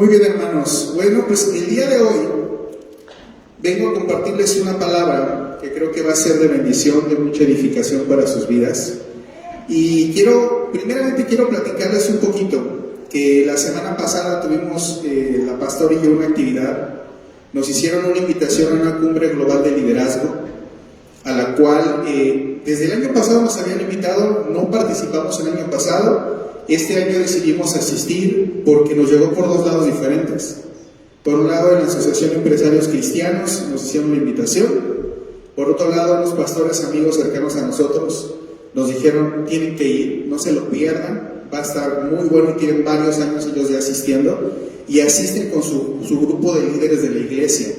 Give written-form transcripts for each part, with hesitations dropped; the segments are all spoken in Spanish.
Muy bien, hermanos. Bueno, pues el día de hoy vengo a compartirles una palabra que creo que va a ser de bendición, de mucha edificación para sus vidas. Y primeramente quiero platicarles un poquito, que la semana pasada tuvimos, la pastora y yo, una actividad. Nos hicieron una invitación a una cumbre global de liderazgo, a la cual desde el año pasado nos habían invitado, no participamos el año pasado. Este año decidimos asistir porque nos llegó por dos lados diferentes. Por un lado, en la Asociación de Empresarios Cristianos nos hicieron la invitación. Por otro lado, los pastores amigos cercanos a nosotros nos dijeron: tienen que ir, no se lo pierdan, va a estar muy bueno. Y tienen varios años ellos ya asistiendo, y asisten con su grupo de líderes de la iglesia.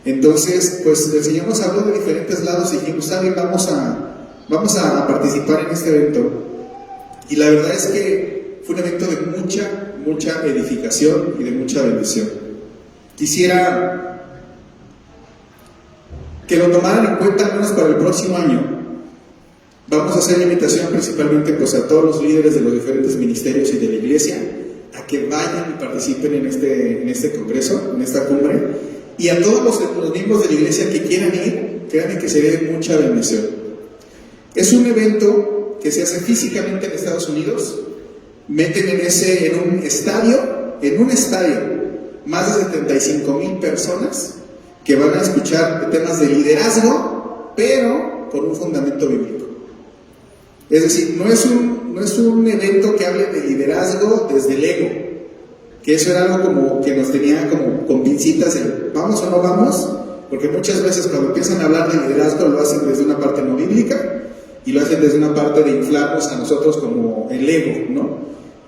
Entonces, pues el Señor nos habló de diferentes lados y dijimos: ¿saben? Vamos a participar en este evento. Y la verdad es que fue un evento de mucha edificación y de mucha bendición. Quisiera que lo tomaran en cuenta, al menos para el próximo año. Vamos a hacer la invitación principalmente pues a todos los líderes de los diferentes ministerios y de la iglesia a que vayan y participen en este congreso, en esta cumbre. Y a todos los miembros de la iglesia que quieran ir, créanme que sería de mucha bendición. Es un evento que se hace físicamente en Estados Unidos. Meten en un estadio, más de 75,000 personas que van a escuchar temas de liderazgo, pero con un fundamento bíblico. Es decir, no es un evento que hable de liderazgo desde el ego, que eso era algo como que nos tenía como con pincitas el vamos o no vamos, porque muchas veces cuando empiezan a hablar de liderazgo lo hacen desde una parte no bíblica y lo hacen desde una parte de inflarnos a nosotros como el ego, ¿no?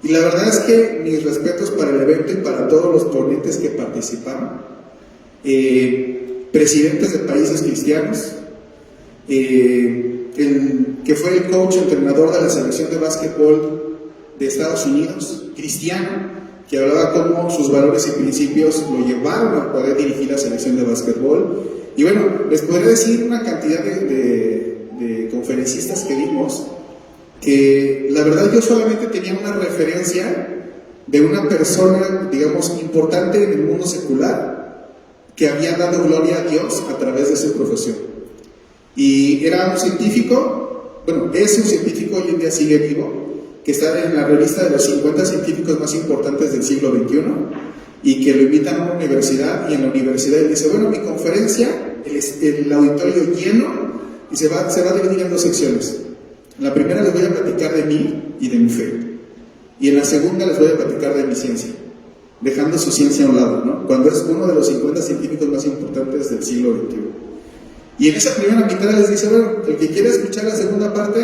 Y la verdad es que mis respetos para el evento y para todos los ponentes que participaron, presidentes de países cristianos, que fue el coach entrenador de la selección de básquetbol de Estados Unidos, cristiano, que hablaba cómo sus valores y principios lo llevaron a poder dirigir la selección de básquetbol. Y bueno, les podría decir una cantidad de conferencistas que vimos, que la verdad yo solamente tenía una referencia de una persona, digamos, importante en el mundo secular, que había dado gloria a Dios a través de su profesión. Y era un científico, bueno, es un científico, hoy en día sigue vivo, que está en la revista de los 50 científicos más importantes del siglo XXI, y que lo invitan a una universidad, y en la universidad él dice: bueno, mi conferencia, el auditorio lleno, y se va a dividir en dos secciones. En la primera les voy a platicar de mí y de mi fe, y en la segunda les voy a platicar de mi ciencia, dejando su ciencia a un lado, ¿no? Cuando es uno de los 50 científicos más importantes del siglo XXI. Y en esa primera mitad les dice: bueno, el que quiera escuchar la segunda parte,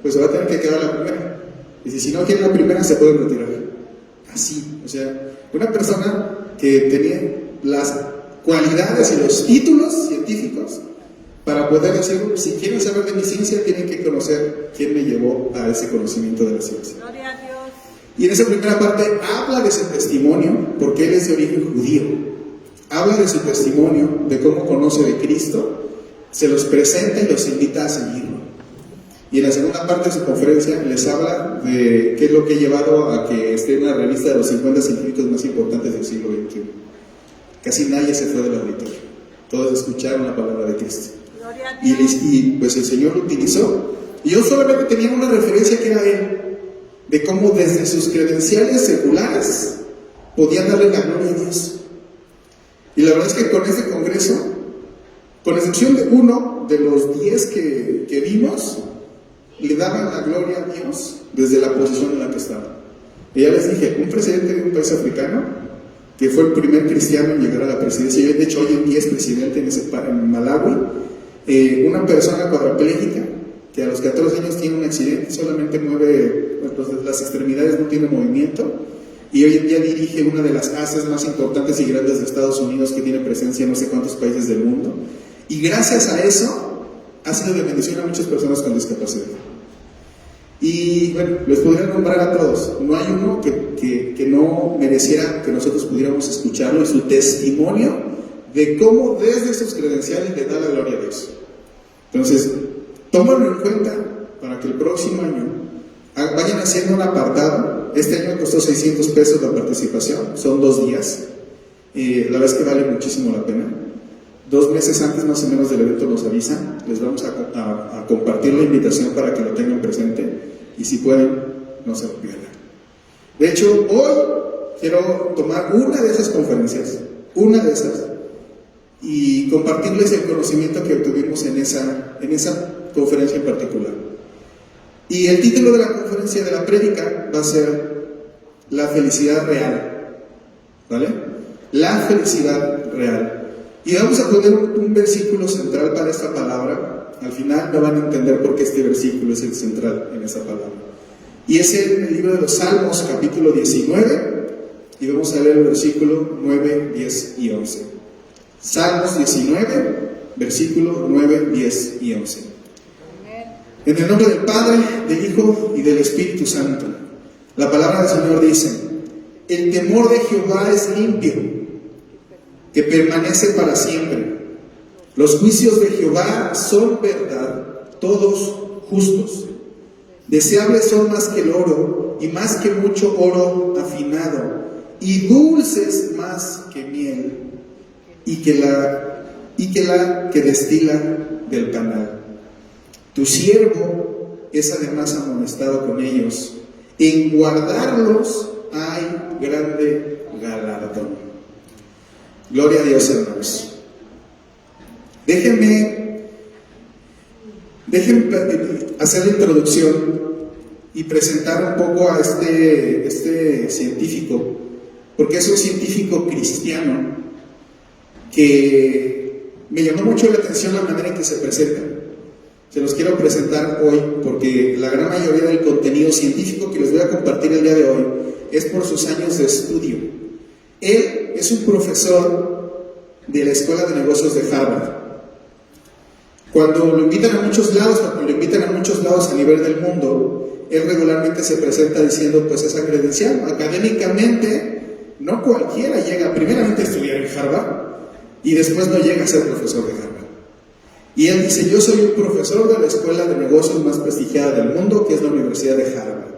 pues se va a tener que quedar la primera. Y si no quiere la primera, se puede retirar. Así, o sea, una persona que tenía las cualidades y los títulos científicos para poder decir: si quieren saber de mi ciencia, tienen que conocer quién me llevó a ese conocimiento de la ciencia. Gloria a Dios. Y en esa primera parte habla de su testimonio, porque él es de origen judío. Habla de su testimonio, de cómo conoce de Cristo, se los presenta y los invita a seguirlo. Y en la segunda parte de su conferencia les habla de qué es lo que ha llevado a que esté en la revista de los 50 científicos más importantes del siglo XXI. Casi nadie se fue del auditorio, todos escucharon la palabra de Cristo. Y pues el Señor lo utilizó. Y yo solamente tenía una referencia que era él, de cómo desde sus credenciales seculares podían darle la gloria a Dios. Y la verdad es que con este congreso, con excepción de uno de los 10 que vimos, le daban la gloria a Dios desde la posición en la que estaba. Y ya les dije, un presidente de un país africano, que fue el primer cristiano en llegar a la presidencia, y de hecho hoy en día es presidente en Malawi, una persona cuadraplégica que a los 14 años tiene un accidente, solamente mueve, pues, las extremidades, no tiene movimiento, y hoy en día dirige una de las ACES más importantes y grandes de Estados Unidos, que tiene presencia en no sé cuántos países del mundo, y gracias a eso ha sido de bendición a muchas personas con discapacidad. Y bueno, les podría nombrar a todos, no hay uno que no mereciera que nosotros pudiéramos escucharlo, y su testimonio de cómo desde sus credenciales le da la gloria a Dios. Entonces, tómalo en cuenta para que el próximo año vayan haciendo un apartado Este año costó 600 pesos la participación, son 2 días. La verdad es que vale muchísimo la pena. 2 meses antes más o menos del evento nos avisan, les vamos a compartir la invitación para que lo tengan presente y si pueden, no se lo pierdan. De hecho, hoy quiero tomar una de esas conferencias, y compartirles el conocimiento que obtuvimos en esa conferencia en particular. Y el título de la conferencia, de la prédica, va a ser La felicidad real, ¿vale? La felicidad real. Y vamos a poner un versículo central para esta palabra. Al final me van a entender por qué este versículo es el central en esa palabra. Y es en el libro de los Salmos, capítulo 19, y vamos a leer el versículo 9, 10 y 11. Salmos 19, versículo 9, 10 y 11. En el nombre del Padre, del Hijo y del Espíritu Santo. La palabra del Señor dice: el temor de Jehová es limpio, que permanece para siempre. Los juicios de Jehová son verdad, todos justos. Deseables son más que el oro, y más que mucho oro afinado, y dulces más que miel, y que la que destila del panal. Tu siervo es además amonestado con ellos. En guardarlos hay grande galardón. Gloria a Dios, hermanos. Déjenme hacer la introducción y presentar un poco a este científico, porque es un científico cristiano que me llamó mucho la atención la manera en que se presenta. Se los quiero presentar hoy porque la gran mayoría del contenido científico que les voy a compartir el día de hoy es por sus años de estudio. Él es un profesor de la Escuela de Negocios de Harvard. Cuando lo invitan a muchos lados a nivel del mundo, él regularmente se presenta diciendo pues esa credencial. Académicamente, no cualquiera llega primeramente a estudiar en Harvard y después no llega a ser profesor de Harvard. Y él dice: yo soy un profesor de la escuela de negocios más prestigiada del mundo, que es la Universidad de Harvard.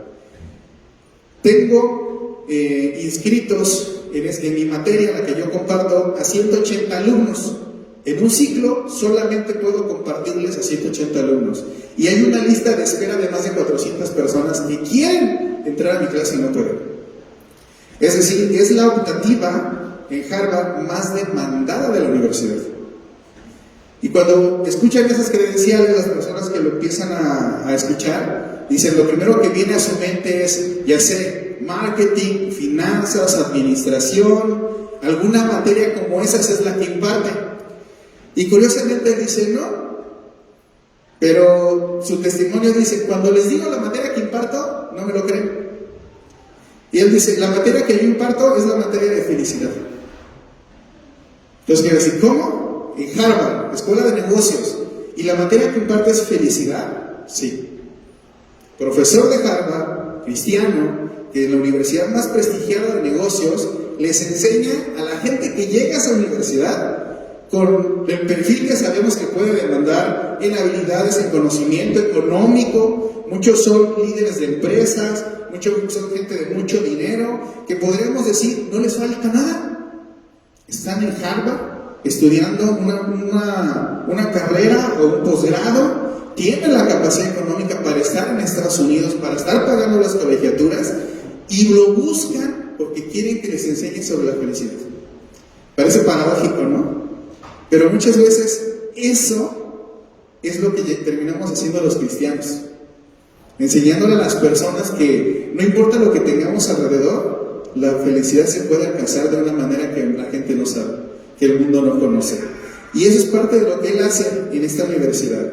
Tengo inscritos en mi materia, la que yo comparto, a 180 alumnos. En un ciclo solamente puedo compartirles a 180 alumnos. Y hay una lista de espera de más de 400 personas que quieren entrar a mi clase y no pueden. Es decir, es la optativa en Harvard más demandada de la universidad. Y cuando escuchan esas credenciales, las personas que lo empiezan a escuchar, dicen, lo primero que viene a su mente es, ya sé, marketing, finanzas, administración, alguna materia como esas es la que imparte. Y curiosamente dice, no, pero su testimonio dice, cuando les digo la materia que imparto, no me lo creen. Y él dice, la materia que yo imparto es la materia de felicidad. Entonces quiere decir, ¿cómo? En Harvard, Escuela de Negocios, y la materia que imparte es felicidad. Sí. Profesor de Harvard, cristiano, que en la universidad más prestigiada de negocios, les enseña a la gente que llega a esa universidad con el perfil que sabemos que puede demandar en habilidades, en conocimiento económico. Muchos son líderes de empresas, muchos son gente de mucho dinero, que podríamos decir, no les falta nada. Están en Harvard estudiando una carrera o un posgrado, tienen la capacidad económica para estar en Estados Unidos, para estar pagando las colegiaturas, y lo buscan porque quieren que les enseñen sobre la felicidad. Parece paradójico, ¿no? Pero muchas veces eso es lo que terminamos haciendo los cristianos, enseñándole a las personas que no importa lo que tengamos alrededor, la felicidad se puede alcanzar de una manera que la gente no sabe, que el mundo no conoce. Y eso es parte de lo que él hace en esta universidad.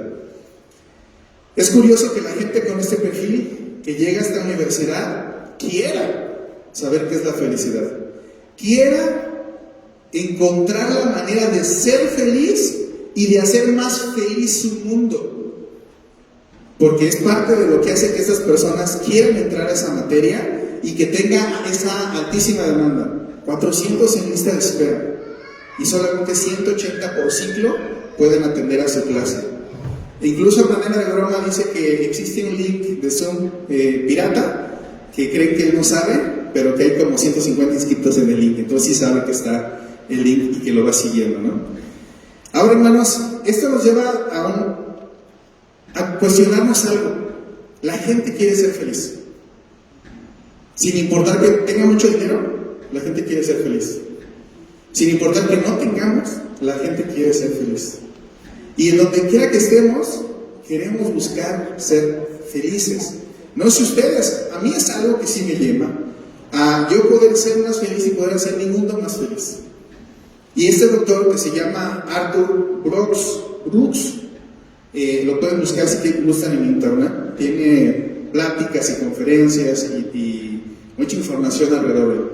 Es curioso que la gente con este perfil que llega a esta universidad quiera saber qué es la felicidad, quiera encontrar la manera de ser feliz y de hacer más feliz su mundo, porque es parte de lo que hace que estas personas quieran entrar a esa materia y que tenga esa altísima demanda. 400 en lista de espera y solamente 180 por ciclo pueden atender a su clase. E incluso a manera de broma dice que existe un link de Zoom pirata que creen que él no sabe, pero que hay como 150 inscritos en el link, entonces sí sabe que está el link y que lo va siguiendo, ¿no? Ahora, hermanos, esto nos lleva a cuestionarnos algo. La gente quiere ser feliz. Sin importar que tenga mucho dinero, la gente quiere ser feliz. Sin importar que no tengamos, la gente quiere ser feliz. Y en donde quiera que estemos, queremos buscar ser felices. No sé ustedes, a mí es algo que sí me lleva a yo poder ser más feliz y poder hacer mi mundo más feliz. Y este doctor que se llama Arthur Brooks, lo pueden buscar si gustan en internet, tiene pláticas y conferencias y mucha información alrededor de él.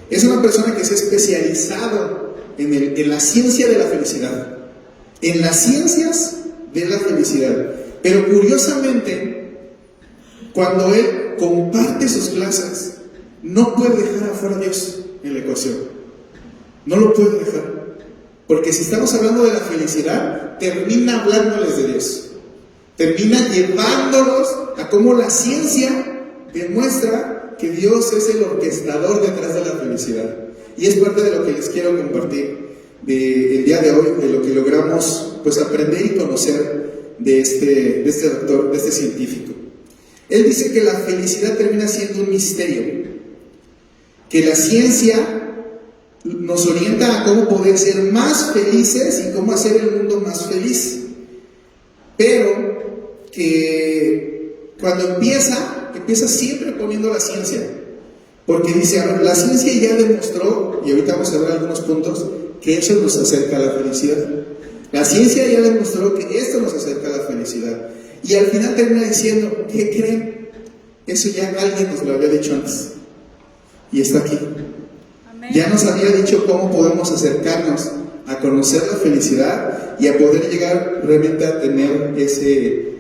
Es una persona que se ha especializado en la ciencia de la felicidad, en las ciencias de la felicidad. Pero curiosamente, cuando él comparte sus clases, no puede dejar afuera a Dios en la ecuación. No lo puede dejar. Porque si estamos hablando de la felicidad, termina hablándoles de Dios. Termina llevándolos a cómo la ciencia demuestra que Dios es el orquestador detrás de la felicidad. Y es parte de lo que les quiero compartir el día de hoy, de lo que logramos pues aprender y conocer de este doctor, de este científico. Él dice que la felicidad termina siendo un misterio, que la ciencia nos orienta a cómo poder ser más felices y cómo hacer el mundo más feliz, pero que cuando empieza siempre poniendo la ciencia, porque dice, a ver, la ciencia ya demostró, y ahorita vamos a ver algunos puntos, que eso nos acerca a la felicidad. La ciencia ya demostró que esto nos acerca a la felicidad. Y al final termina diciendo, ¿qué creen? Eso ya alguien nos lo había dicho antes. Y está aquí. Amén. Ya nos había dicho cómo podemos acercarnos a conocer la felicidad y a poder llegar realmente a tener ese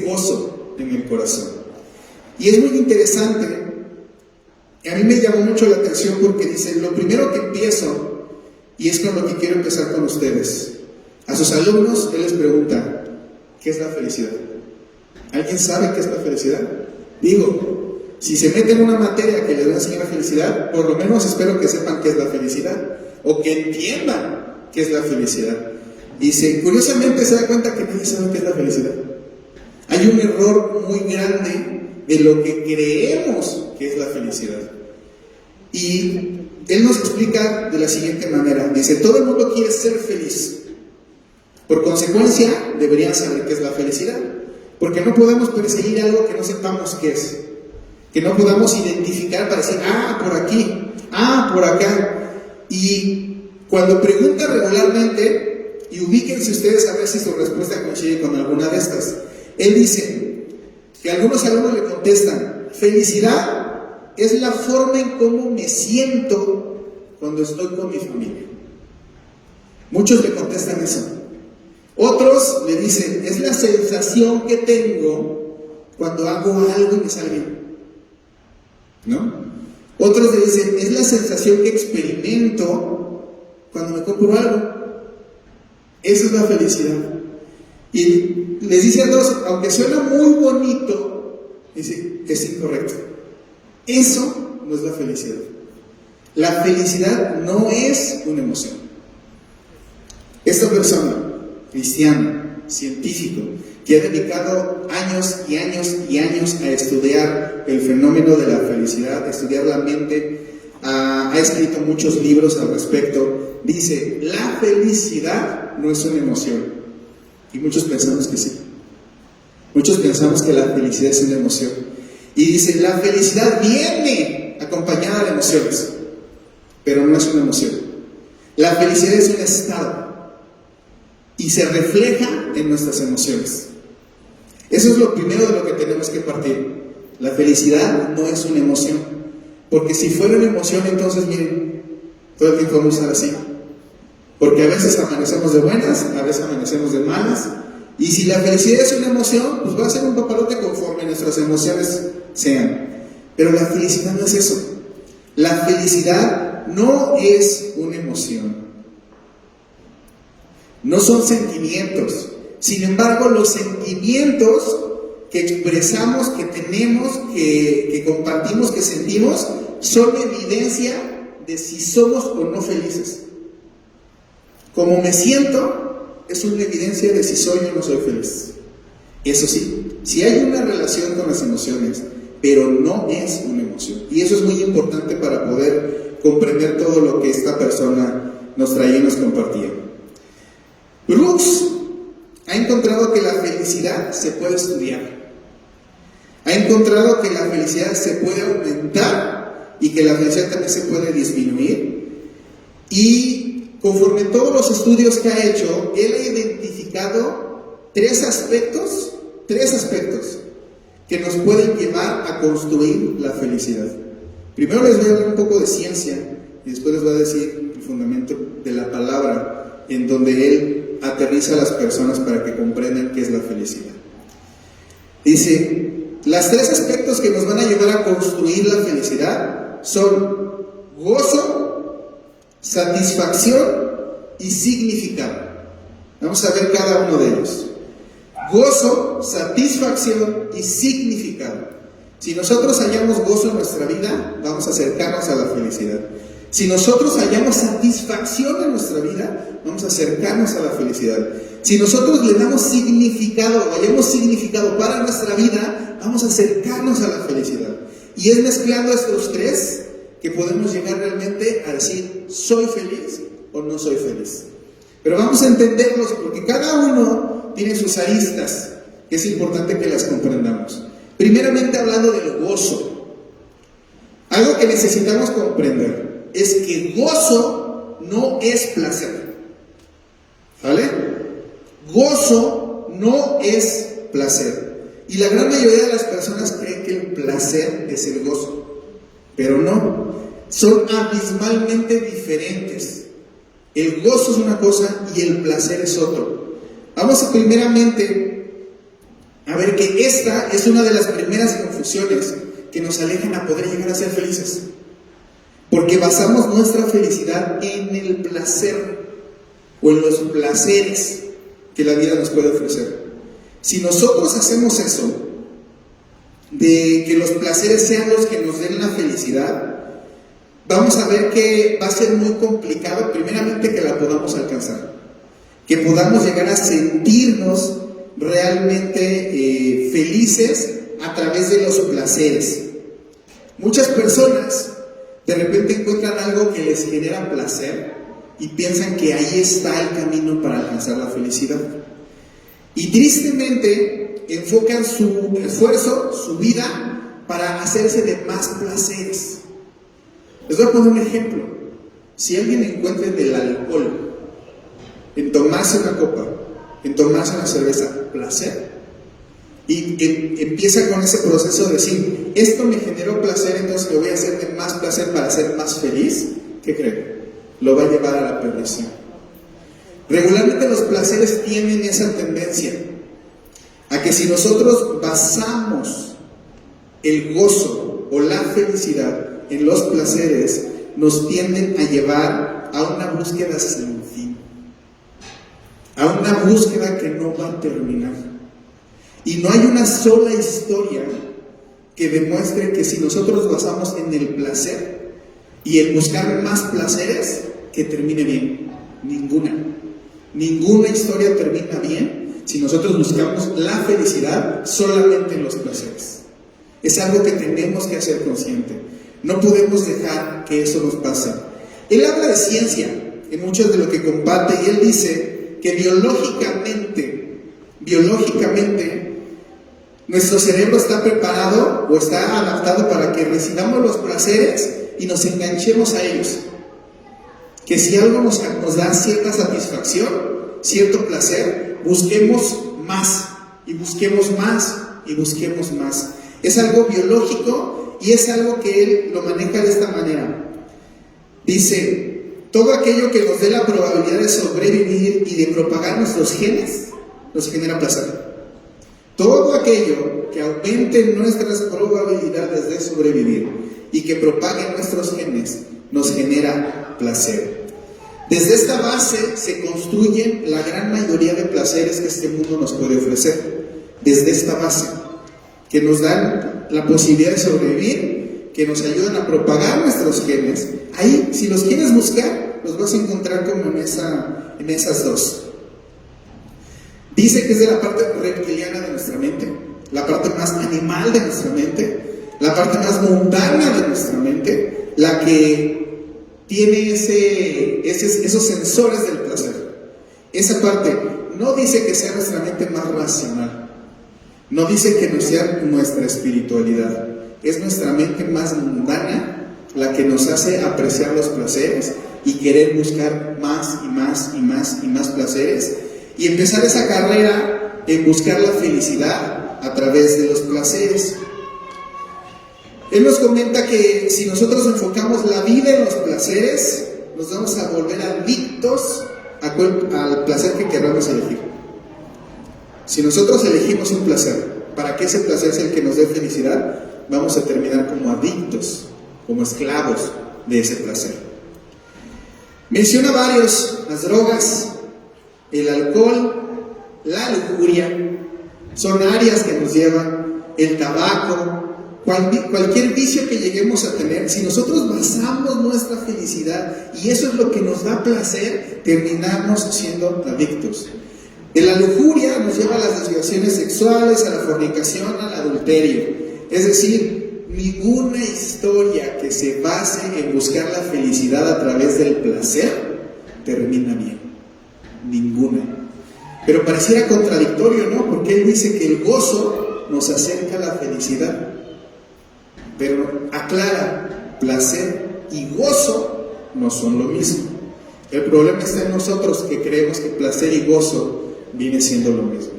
gozo en el corazón. Y es muy interesante. A mí me llamó mucho la atención porque dice, lo primero que empiezo, y es con lo que quiero empezar con ustedes, a sus alumnos, él les pregunta, ¿qué es la felicidad? ¿Alguien sabe qué es la felicidad? Digo, si se meten en una materia que les va a enseñar la felicidad, por lo menos espero que sepan qué es la felicidad, o que entiendan qué es la felicidad. Y curiosamente se da cuenta que nadie sabe qué es la felicidad. Hay un error muy grande de lo que creemos que es la felicidad. Y él nos explica de la siguiente manera. Dice, todo el mundo quiere ser feliz. Por consecuencia, deberían saber qué es la felicidad. Porque no podemos perseguir algo que no sepamos qué es. Que no podamos identificar para decir, por aquí, por acá. Y cuando pregunta regularmente, y ubíquense ustedes a ver si su respuesta coincide con alguna de estas. Él dice que algunos alumnos le contestan, felicidad es la forma en cómo me siento cuando estoy con mi familia. Muchos le contestan eso. Otros le dicen, es la sensación que tengo cuando hago algo y me sale bien, ¿no? Otros le dicen, es la sensación que experimento cuando me compro algo. Esa es la felicidad. Y les dice a todos, aunque suena muy bonito, dice que es incorrecto. Eso no es la felicidad. La felicidad no es una emoción. Esta persona, cristiano, científico, que ha dedicado años y años y años a estudiar el fenómeno de la felicidad, a estudiar la mente, ha escrito muchos libros al respecto, dice, la felicidad no es una emoción. Y muchos pensamos que sí. Muchos pensamos que la felicidad es una emoción. Y dice, la felicidad viene acompañada de emociones, pero no es una emoción. La felicidad es un estado y se refleja en nuestras emociones. Eso es lo primero de lo que tenemos que partir. La felicidad no es una emoción, porque si fuera una emoción, entonces miren, todo el tiempo vamos a estar así, porque a veces amanecemos de buenas, a veces amanecemos de malas, y si la felicidad es una emoción, pues va a ser un papalote conforme nuestras emociones sean. Pero la felicidad no es eso. La felicidad no es una emoción. No son sentimientos. Sin embargo, los sentimientos que expresamos, que tenemos, que compartimos, que sentimos, son evidencia de si somos o no felices. Como me siento es una evidencia de si soy o no soy feliz. Eso sí, si hay una relación con las emociones, pero no es una emoción. Y eso es muy importante para poder comprender todo lo que esta persona nos traía y nos compartía. Brooks ha encontrado que la felicidad se puede estudiar. Ha encontrado que la felicidad se puede aumentar y que la felicidad también se puede disminuir. Y conforme todos los estudios que ha hecho, él ha identificado tres aspectos que nos pueden llevar a construir la felicidad. Primero les voy a hablar un poco de ciencia y después les voy a decir el fundamento de la palabra en donde él aterriza a las personas para que comprendan qué es la felicidad. Dice, los tres aspectos que nos van a llevar a construir la felicidad son gozo, satisfacción y significado. Vamos a ver cada uno de ellos. Gozo, satisfacción y significado. Si nosotros hallamos gozo en nuestra vida, vamos a acercarnos a la felicidad. Si nosotros hallamos satisfacción en nuestra vida, vamos a acercarnos a la felicidad. Si nosotros le damos significado, o hallamos significado para nuestra vida, vamos a acercarnos a la felicidad. Y es mezclando estos tres que podemos llegar realmente a decir, ¿soy feliz o no soy feliz? Pero vamos a entenderlos porque cada uno tiene sus aristas, que es importante que las comprendamos. Primeramente hablando del gozo. Algo que necesitamos comprender es que gozo no es placer. ¿Vale? Gozo no es placer. Y la gran mayoría de las personas creen que el placer es el gozo. Pero no. Son abismalmente diferentes. El gozo es una cosa y el placer es otro. Vamos a primeramente a ver que esta es una de las primeras confusiones que nos alejan a poder llegar a ser felices. Porque basamos nuestra felicidad en el placer o en los placeres que la vida nos puede ofrecer. Si nosotros hacemos eso, de que los placeres sean los que nos den la felicidad, vamos a ver que va a ser muy complicado, primeramente, que la podamos alcanzar. Que podamos llegar a sentirnos realmente felices a través de los placeres. Muchas personas de repente encuentran algo que les genera placer y piensan que ahí está el camino para alcanzar la felicidad. Y tristemente enfocan su esfuerzo, su vida, para hacerse de más placeres. Les voy a poner un ejemplo. Si alguien encuentra en el alcohol, en tomarse una copa, en tomarse una cerveza, placer, y empieza con ese proceso de decir, esto me generó placer, entonces me voy a hacer de más placer para ser más feliz, ¿qué creen? Lo va a llevar a la perdición. Regularmente los placeres tienen esa tendencia a que si nosotros basamos el gozo o la felicidad en los placeres, nos tienden a llevar a una búsqueda sin fin, a una búsqueda que no va a terminar. Y no hay una sola historia que demuestre que si nosotros basamos en el placer y el buscar más placeres, que termine bien. Ninguna historia termina bien si nosotros buscamos la felicidad solamente en los placeres. Es algo que tenemos que hacer consciente. No podemos dejar que eso nos pase. Él habla de ciencia en mucho de lo que comparte y él dice que biológicamente nuestro cerebro está preparado o está adaptado para que recibamos los placeres y nos enganchemos a ellos. Que si algo nos da cierta satisfacción, cierto placer, busquemos más y busquemos más y busquemos más. Es algo biológico y es algo que él lo maneja de esta manera. Dice, todo aquello que nos dé la probabilidad de sobrevivir y de propagar nuestros genes, nos genera placer. Todo aquello que aumente nuestras probabilidades de sobrevivir y que propague nuestros genes, nos genera placer. Desde esta base se construyen la gran mayoría de placeres que este mundo nos puede ofrecer. Desde esta base. que nos dan la posibilidad de sobrevivir, que nos ayudan a propagar nuestros genes. Ahí, si los quieres buscar, los vas a encontrar como en esas dos. Dice que es de la parte reptiliana de nuestra mente, la parte más animal de nuestra mente, la parte más mundana de nuestra mente, la que tiene esos sensores del placer. Esa parte no dice que sea nuestra mente más racional, no dice que no sea nuestra espiritualidad, es nuestra mente más mundana la que nos hace apreciar los placeres y querer buscar más y más y más y más placeres y empezar esa carrera en buscar la felicidad a través de los placeres. Él nos comenta que si nosotros enfocamos la vida en los placeres, nos vamos a volver adictos al placer que queramos elegir. Si nosotros elegimos un placer para que ese placer sea el que nos dé felicidad, vamos a terminar como adictos, como esclavos de ese placer. Menciona varios: las drogas, el alcohol, la lujuria, son áreas que nos llevan, el tabaco, cualquier vicio que lleguemos a tener. Si nosotros basamos nuestra felicidad y eso es lo que nos da placer, terminamos siendo adictos. De la lujuria nos lleva a las desviaciones sexuales, a la fornicación, al adulterio. Es decir, ninguna historia que se base en buscar la felicidad a través del placer termina bien. Ninguna. Pero pareciera contradictorio, ¿no? Porque él dice que el gozo nos acerca a la felicidad. Pero aclara, placer y gozo no son lo mismo. El problema está en nosotros, que creemos que placer y gozo viene siendo lo mismo.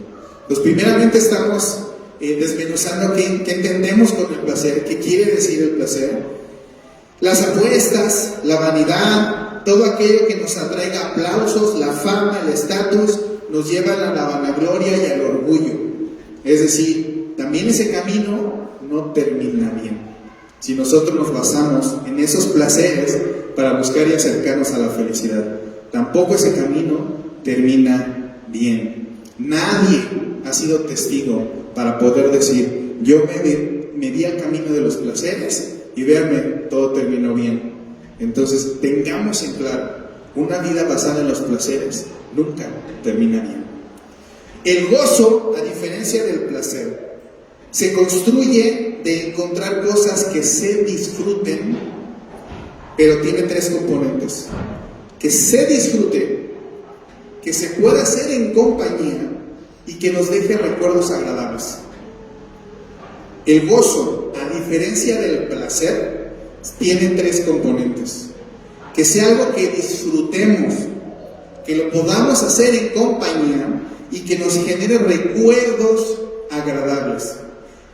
Pues primeramente estamos desmenuzando qué entendemos con el placer, qué quiere decir el placer. Las apuestas, la vanidad, todo aquello que nos atraiga aplausos, la fama, el estatus, nos llevan a la vanagloria y al orgullo. Es decir, también ese camino no termina bien si nosotros nos basamos en esos placeres para buscar y acercarnos a la felicidad. Tampoco ese camino termina bien. Nadie ha sido testigo para poder decir: yo me di al camino de los placeres y véanme, todo terminó bien. Entonces tengamos en claro, una vida basada en los placeres nunca termina bien. El gozo, a diferencia del placer, se construye de encontrar cosas que se disfruten, pero tiene tres componentes: que se disfrute, que se pueda hacer en compañía y que nos deje recuerdos agradables. El gozo, a diferencia del placer, tiene tres componentes: que sea algo que disfrutemos, que lo podamos hacer en compañía y que nos genere recuerdos agradables.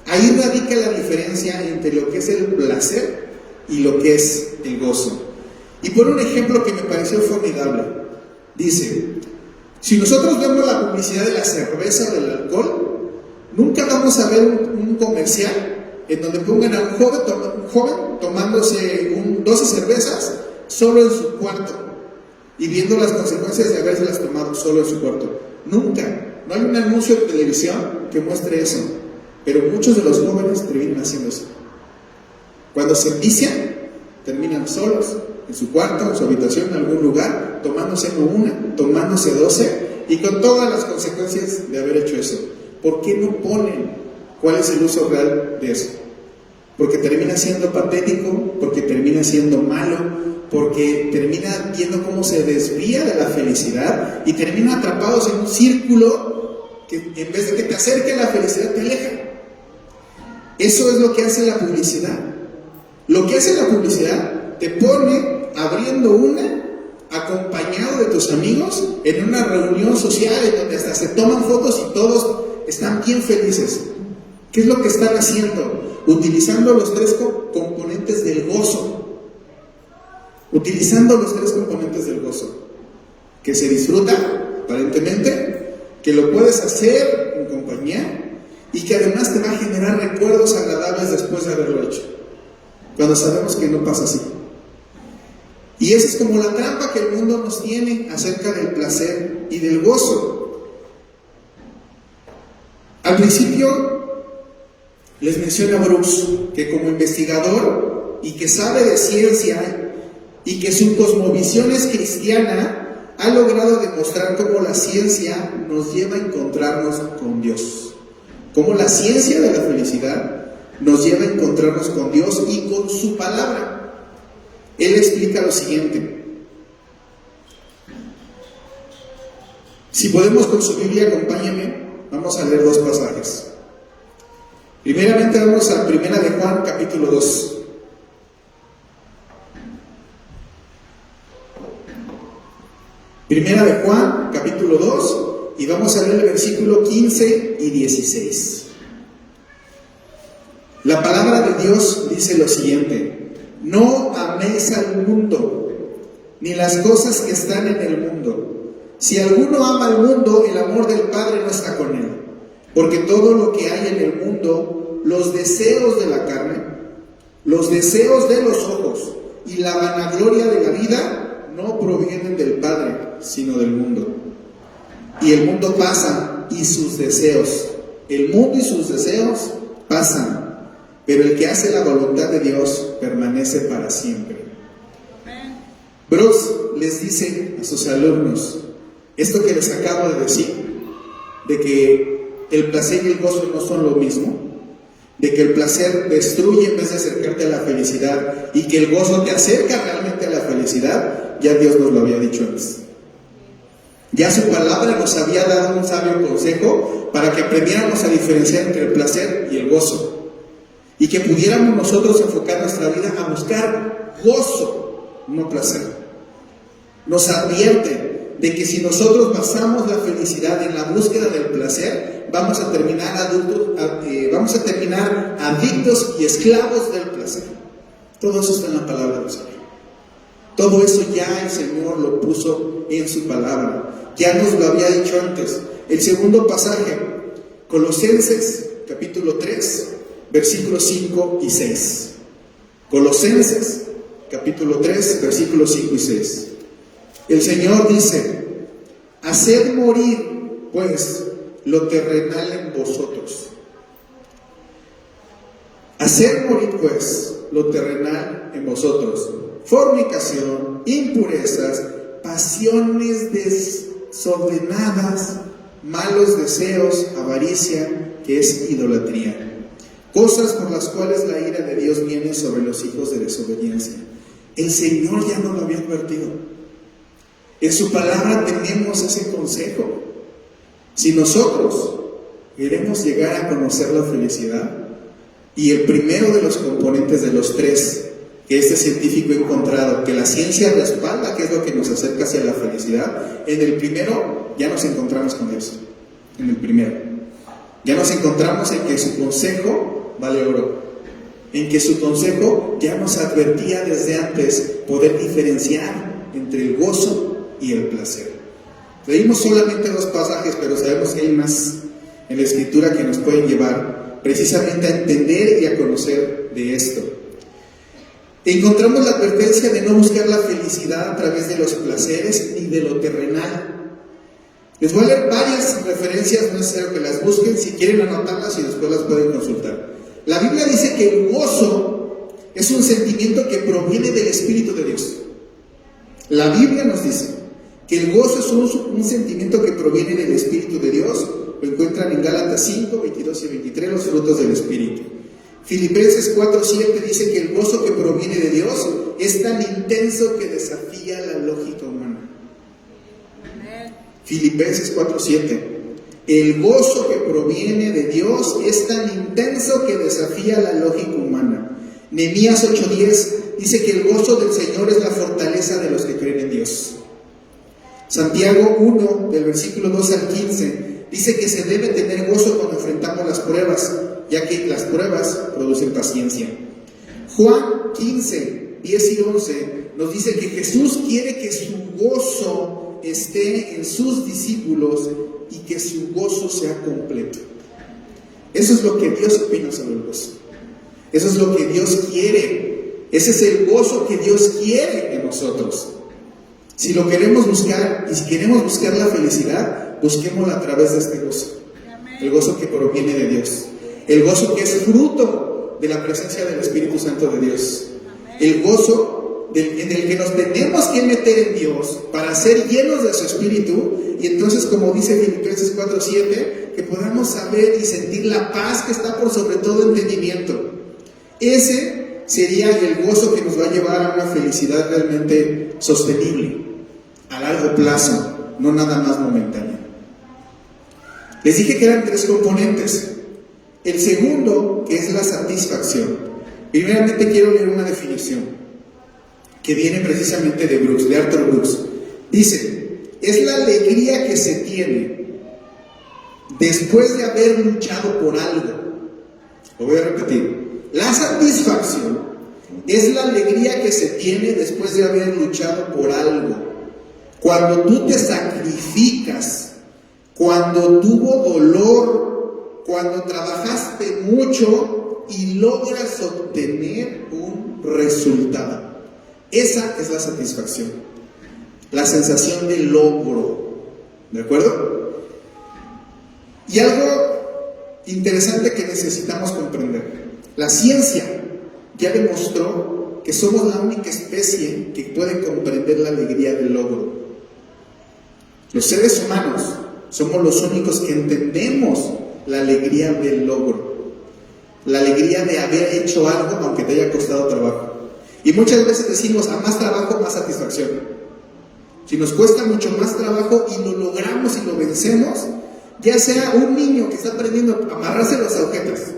Ahí radica la diferencia entre lo que es el placer y lo que es el gozo. Y por un ejemplo que me pareció formidable, dice: si nosotros vemos la publicidad de la cerveza o del alcohol, nunca vamos a ver un comercial en donde pongan a un joven tomándose 12 cervezas solo en su cuarto y viendo las consecuencias de habérselas tomado solo en su cuarto. Nunca. No hay un anuncio de televisión que muestre eso. Pero muchos de los jóvenes terminan haciendo eso. Cuando se envician, terminan solos, en su cuarto, en su habitación, en algún lugar, tomándose no una, tomándose 12, y con todas las consecuencias de haber hecho eso. ¿Por qué no ponen cuál es el uso real de eso? Porque termina siendo patético, porque termina siendo malo, porque termina viendo cómo se desvía de la felicidad y termina atrapados en un círculo que en vez de que te acerque a la felicidad, te aleja. Eso es lo que hace la publicidad. Lo que hace la publicidad, te pone abriendo una, acompañado de tus amigos, en una reunión social en donde hasta se toman fotos y todos están bien felices. ¿Qué es lo que están haciendo? Utilizando los tres componentes del gozo. Utilizando los tres componentes del gozo. Que se disfruta, aparentemente, que lo puedes hacer en compañía y que además te va a generar recuerdos agradables después de haberlo hecho, cuando sabemos que no pasa así. Y esa es como la trampa que el mundo nos tiene acerca del placer y del gozo. Al principio, Les menciona Brooks que como investigador y que sabe de ciencia y que su cosmovisión es cristiana, ha logrado demostrar cómo la ciencia nos lleva a encontrarnos con Dios. Cómo la ciencia de la felicidad nos lleva a encontrarnos con Dios y con su palabra. Él explica lo siguiente. Si podemos con su Biblia, acompáñenme, vamos a leer dos pasajes. Primeramente vamos a Primera de Juan, capítulo 2. Primera de Juan, capítulo 2, y vamos a leer el versículo 15 y 16. La palabra de Dios dice lo siguiente: no améis al mundo, ni las cosas que están en el mundo. Si alguno ama al mundo, el amor del Padre no está con él. Porque todo lo que hay en el mundo, los deseos de la carne, los deseos de los ojos y la vanagloria de la vida, no provienen del Padre, sino del mundo. Y el mundo pasa y sus deseos. El mundo y sus deseos pasan, pero el que hace la voluntad de Dios permanece para siempre. Brooks les dice a sus alumnos esto que les acabo de decir, de que el placer y el gozo no son lo mismo, de que el placer destruye en vez de acercarte a la felicidad y que el gozo te acerca realmente a la felicidad. Ya Dios nos lo había dicho antes. Ya su palabra nos había dado un sabio consejo para que aprendiéramos a diferenciar entre el placer y el gozo, y que pudiéramos nosotros enfocar nuestra vida a buscar gozo, no placer. Nos advierte de que si nosotros basamos la felicidad en la búsqueda del placer, vamos a terminar adictos y esclavos del placer. Todo eso está en la palabra del Señor. Todo eso ya el Señor lo puso en su palabra. Ya nos lo había dicho antes. El segundo pasaje, Colosenses capítulo 3, versículos 5 y 6. Colosenses capítulo 3, versículos 5 y 6. El Señor dice: haced morir, pues, lo terrenal en vosotros. Haced morir, pues, lo terrenal en vosotros. Fornicación, impurezas, pasiones desordenadas, malos deseos, avaricia, que es idolatría. Cosas por las cuales la ira de Dios viene sobre los hijos de desobediencia. El Señor ya nos lo había advertido. En su palabra tenemos ese consejo. Si nosotros queremos llegar a conocer la felicidad, y el primero de los componentes de los tres que este científico ha encontrado, que la ciencia respalda, que es lo que nos acerca hacia la felicidad, en el primero ya nos encontramos con Dios. En el primero ya nos encontramos en que su consejo vale oro, en que su consejo ya nos advertía desde antes poder diferenciar entre el gozo y el placer. Leímos solamente dos pasajes, pero sabemos que hay más en la Escritura que nos pueden llevar precisamente a entender y a conocer de esto. Encontramos la advertencia de no buscar la felicidad a través de los placeres ni de lo terrenal. Les voy a leer varias referencias, no es necesario que las busquen, si quieren anotarlas y después las pueden consultar. La Biblia dice que el gozo es un sentimiento que proviene del Espíritu de Dios. La Biblia nos dice que el gozo es un sentimiento que proviene del Espíritu de Dios. Lo encuentran en Gálatas 5, 22 y 23, los frutos del Espíritu. Filipenses 4, 7 dice que el gozo que proviene de Dios es tan intenso que desafía la lógica humana. Filipenses 4, 7. El gozo que proviene de Dios es tan intenso que desafía la lógica humana. Nehemías 8:10 dice que el gozo del Señor es la fortaleza de los que creen en Dios. Santiago 1, del versículo 2 al 15, dice que se debe tener gozo cuando enfrentamos las pruebas, ya que las pruebas producen paciencia. Juan 15, 10 y 11 nos dice que Jesús quiere que su gozo esté en sus discípulos y que su gozo sea completo. Eso es lo que Dios opina sobre el gozo. Eso es lo que Dios quiere. Ese es el gozo que Dios quiere en nosotros. Si lo queremos buscar, y si queremos buscar la felicidad, busquémosla a través de este gozo. El gozo que proviene de Dios. El gozo que es fruto de la presencia del Espíritu Santo de Dios. El gozo en el que nos tenemos que meter en Dios para ser llenos de su Espíritu, y entonces, como dice Filipenses 4:7, que podamos saber y sentir la paz que está por sobre todo entendimiento. Ese sería el gozo que nos va a llevar a una felicidad realmente sostenible, a largo plazo, no nada más momentánea. Les dije que eran 3 componentes. El segundo, que es la satisfacción. Primeramente quiero leer una definición que viene precisamente de Arthur Brooks. Dice: es la alegría que se tiene después de haber luchado por algo. Lo voy a repetir. La satisfacción es la alegría que se tiene después de haber luchado por algo. Cuando tú te sacrificas, cuando tuvo dolor, cuando trabajaste mucho y logras obtener un resultado. Esa es la satisfacción, la sensación de logro, ¿de acuerdo? Y algo interesante que necesitamos comprender: la ciencia ya demostró que somos la única especie que puede comprender la alegría del logro. Los seres humanos somos los únicos que entendemos la alegría del logro, la alegría de haber hecho algo aunque te haya costado trabajo. Y muchas veces decimos: a más trabajo, más satisfacción. Si nos cuesta mucho más trabajo y lo logramos y lo vencemos, ya sea un niño que está aprendiendo a amarrarse las agujetas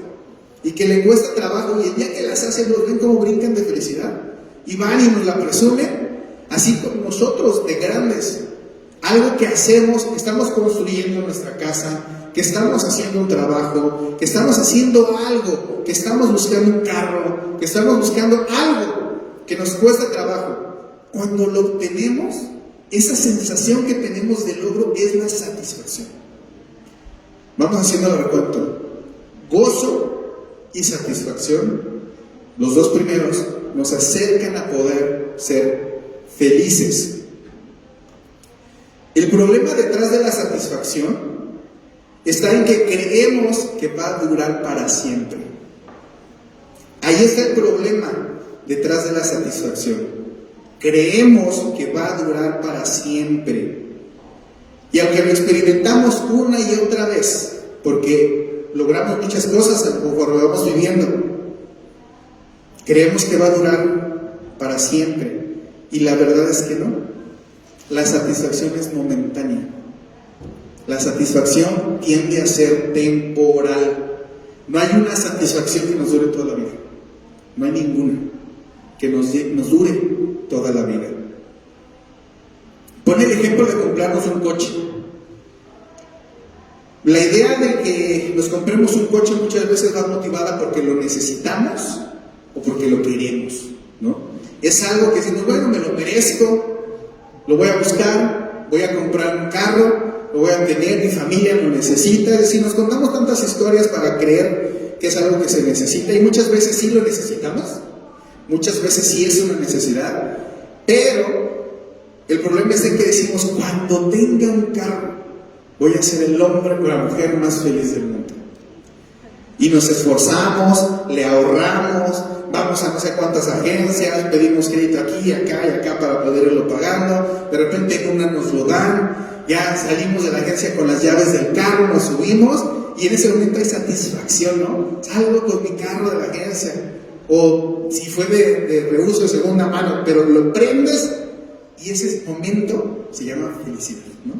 y que le cuesta trabajo, y el día que las hace los ven como brincan de felicidad y van y nos la presumen, así como nosotros de grandes, algo que hacemos, que estamos construyendo nuestra casa, que estamos haciendo un trabajo, que estamos haciendo algo, que estamos buscando un carro, que estamos buscando algo que nos cuesta trabajo. Cuando lo obtenemos, esa sensación que tenemos de logro es la satisfacción. Vamos haciendo el recuento: gozo y satisfacción. Los 2 primeros nos acercan a poder ser felices. El problema detrás de la satisfacción está en que creemos que va a durar para siempre. Ahí está el problema detrás de la satisfacción. Creemos que va a durar para siempre. Y aunque lo experimentamos una y otra vez, porque logramos muchas cosas conforme vamos viviendo, creemos que va a durar para siempre. Y la verdad es que no. La satisfacción es momentánea. La satisfacción tiende a ser temporal. No hay una satisfacción que nos dure toda la vida. No hay ninguna que nos dure toda la vida. Pon el ejemplo de comprarnos un coche. La idea de que nos compremos un coche muchas veces va motivada porque lo necesitamos o porque lo queremos, ¿no? Es algo que decimos: bueno, me lo merezco, lo voy a buscar, voy a comprar un carro, lo voy a tener, mi familia lo necesita. Es decir, nos contamos tantas historias para creer que es algo que se necesita, y muchas veces sí lo necesitamos, muchas veces sí es una necesidad, pero el problema es de que decimos: cuando tenga un carro, voy a ser el hombre o la mujer más feliz del mundo. Y nos esforzamos, le ahorramos, vamos a no sé cuántas agencias, pedimos crédito aquí, acá y acá para poder irlo pagando. De repente en una nos lo dan, ya salimos de la agencia con las llaves del carro, nos subimos y en ese momento hay satisfacción, ¿no? Salgo con mi carro de la agencia, o si fue de reuso de segunda mano, pero lo prendes y ese momento se llama felicidad, ¿no?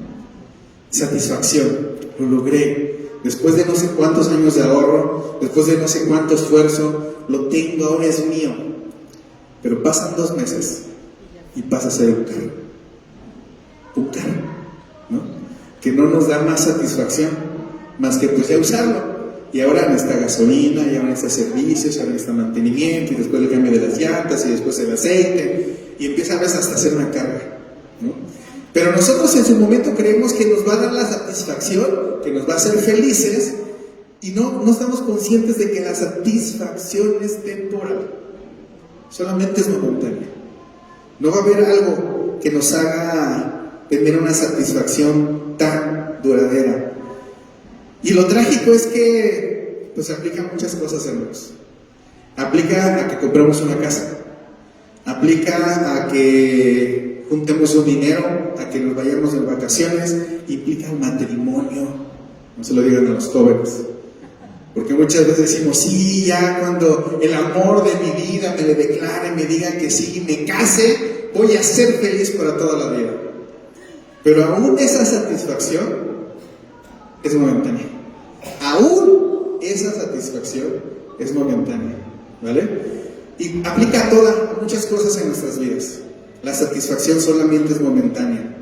Satisfacción, lo logré. Después de no sé cuántos años de ahorro, después de no sé cuánto esfuerzo, lo tengo, ahora es mío. Pero pasan 2 meses y pasa a ser un carro, ¿no? Que no nos da más satisfacción más que pues ya usarlo. Y ahora necesita gasolina, y ahora necesita servicios, ahora necesita mantenimiento, y después el cambio de las llantas, y después el aceite, y empieza a veces hasta hacer una carga, ¿no? Pero nosotros en su momento creemos que nos va a dar la satisfacción, que nos va a hacer felices, y no estamos conscientes de que la satisfacción es temporal, solamente es momentánea. No va a haber algo que nos haga tener una satisfacción tan duradera. Y lo trágico es que Pues aplica a muchas cosas, hermanos. Aplica a que compremos una casa. Aplica a que juntemos un dinero, a que nos vayamos de vacaciones. Implica al matrimonio. No se lo digan a los jóvenes. Porque muchas veces decimos, sí, ya cuando el amor de mi vida me le declare, me diga que sí, me case, voy a ser feliz para toda la vida. Pero aún esa satisfacción es momentánea. Aún esa satisfacción es momentánea, ¿vale? Y aplica a muchas cosas en nuestras vidas. La satisfacción solamente es momentánea.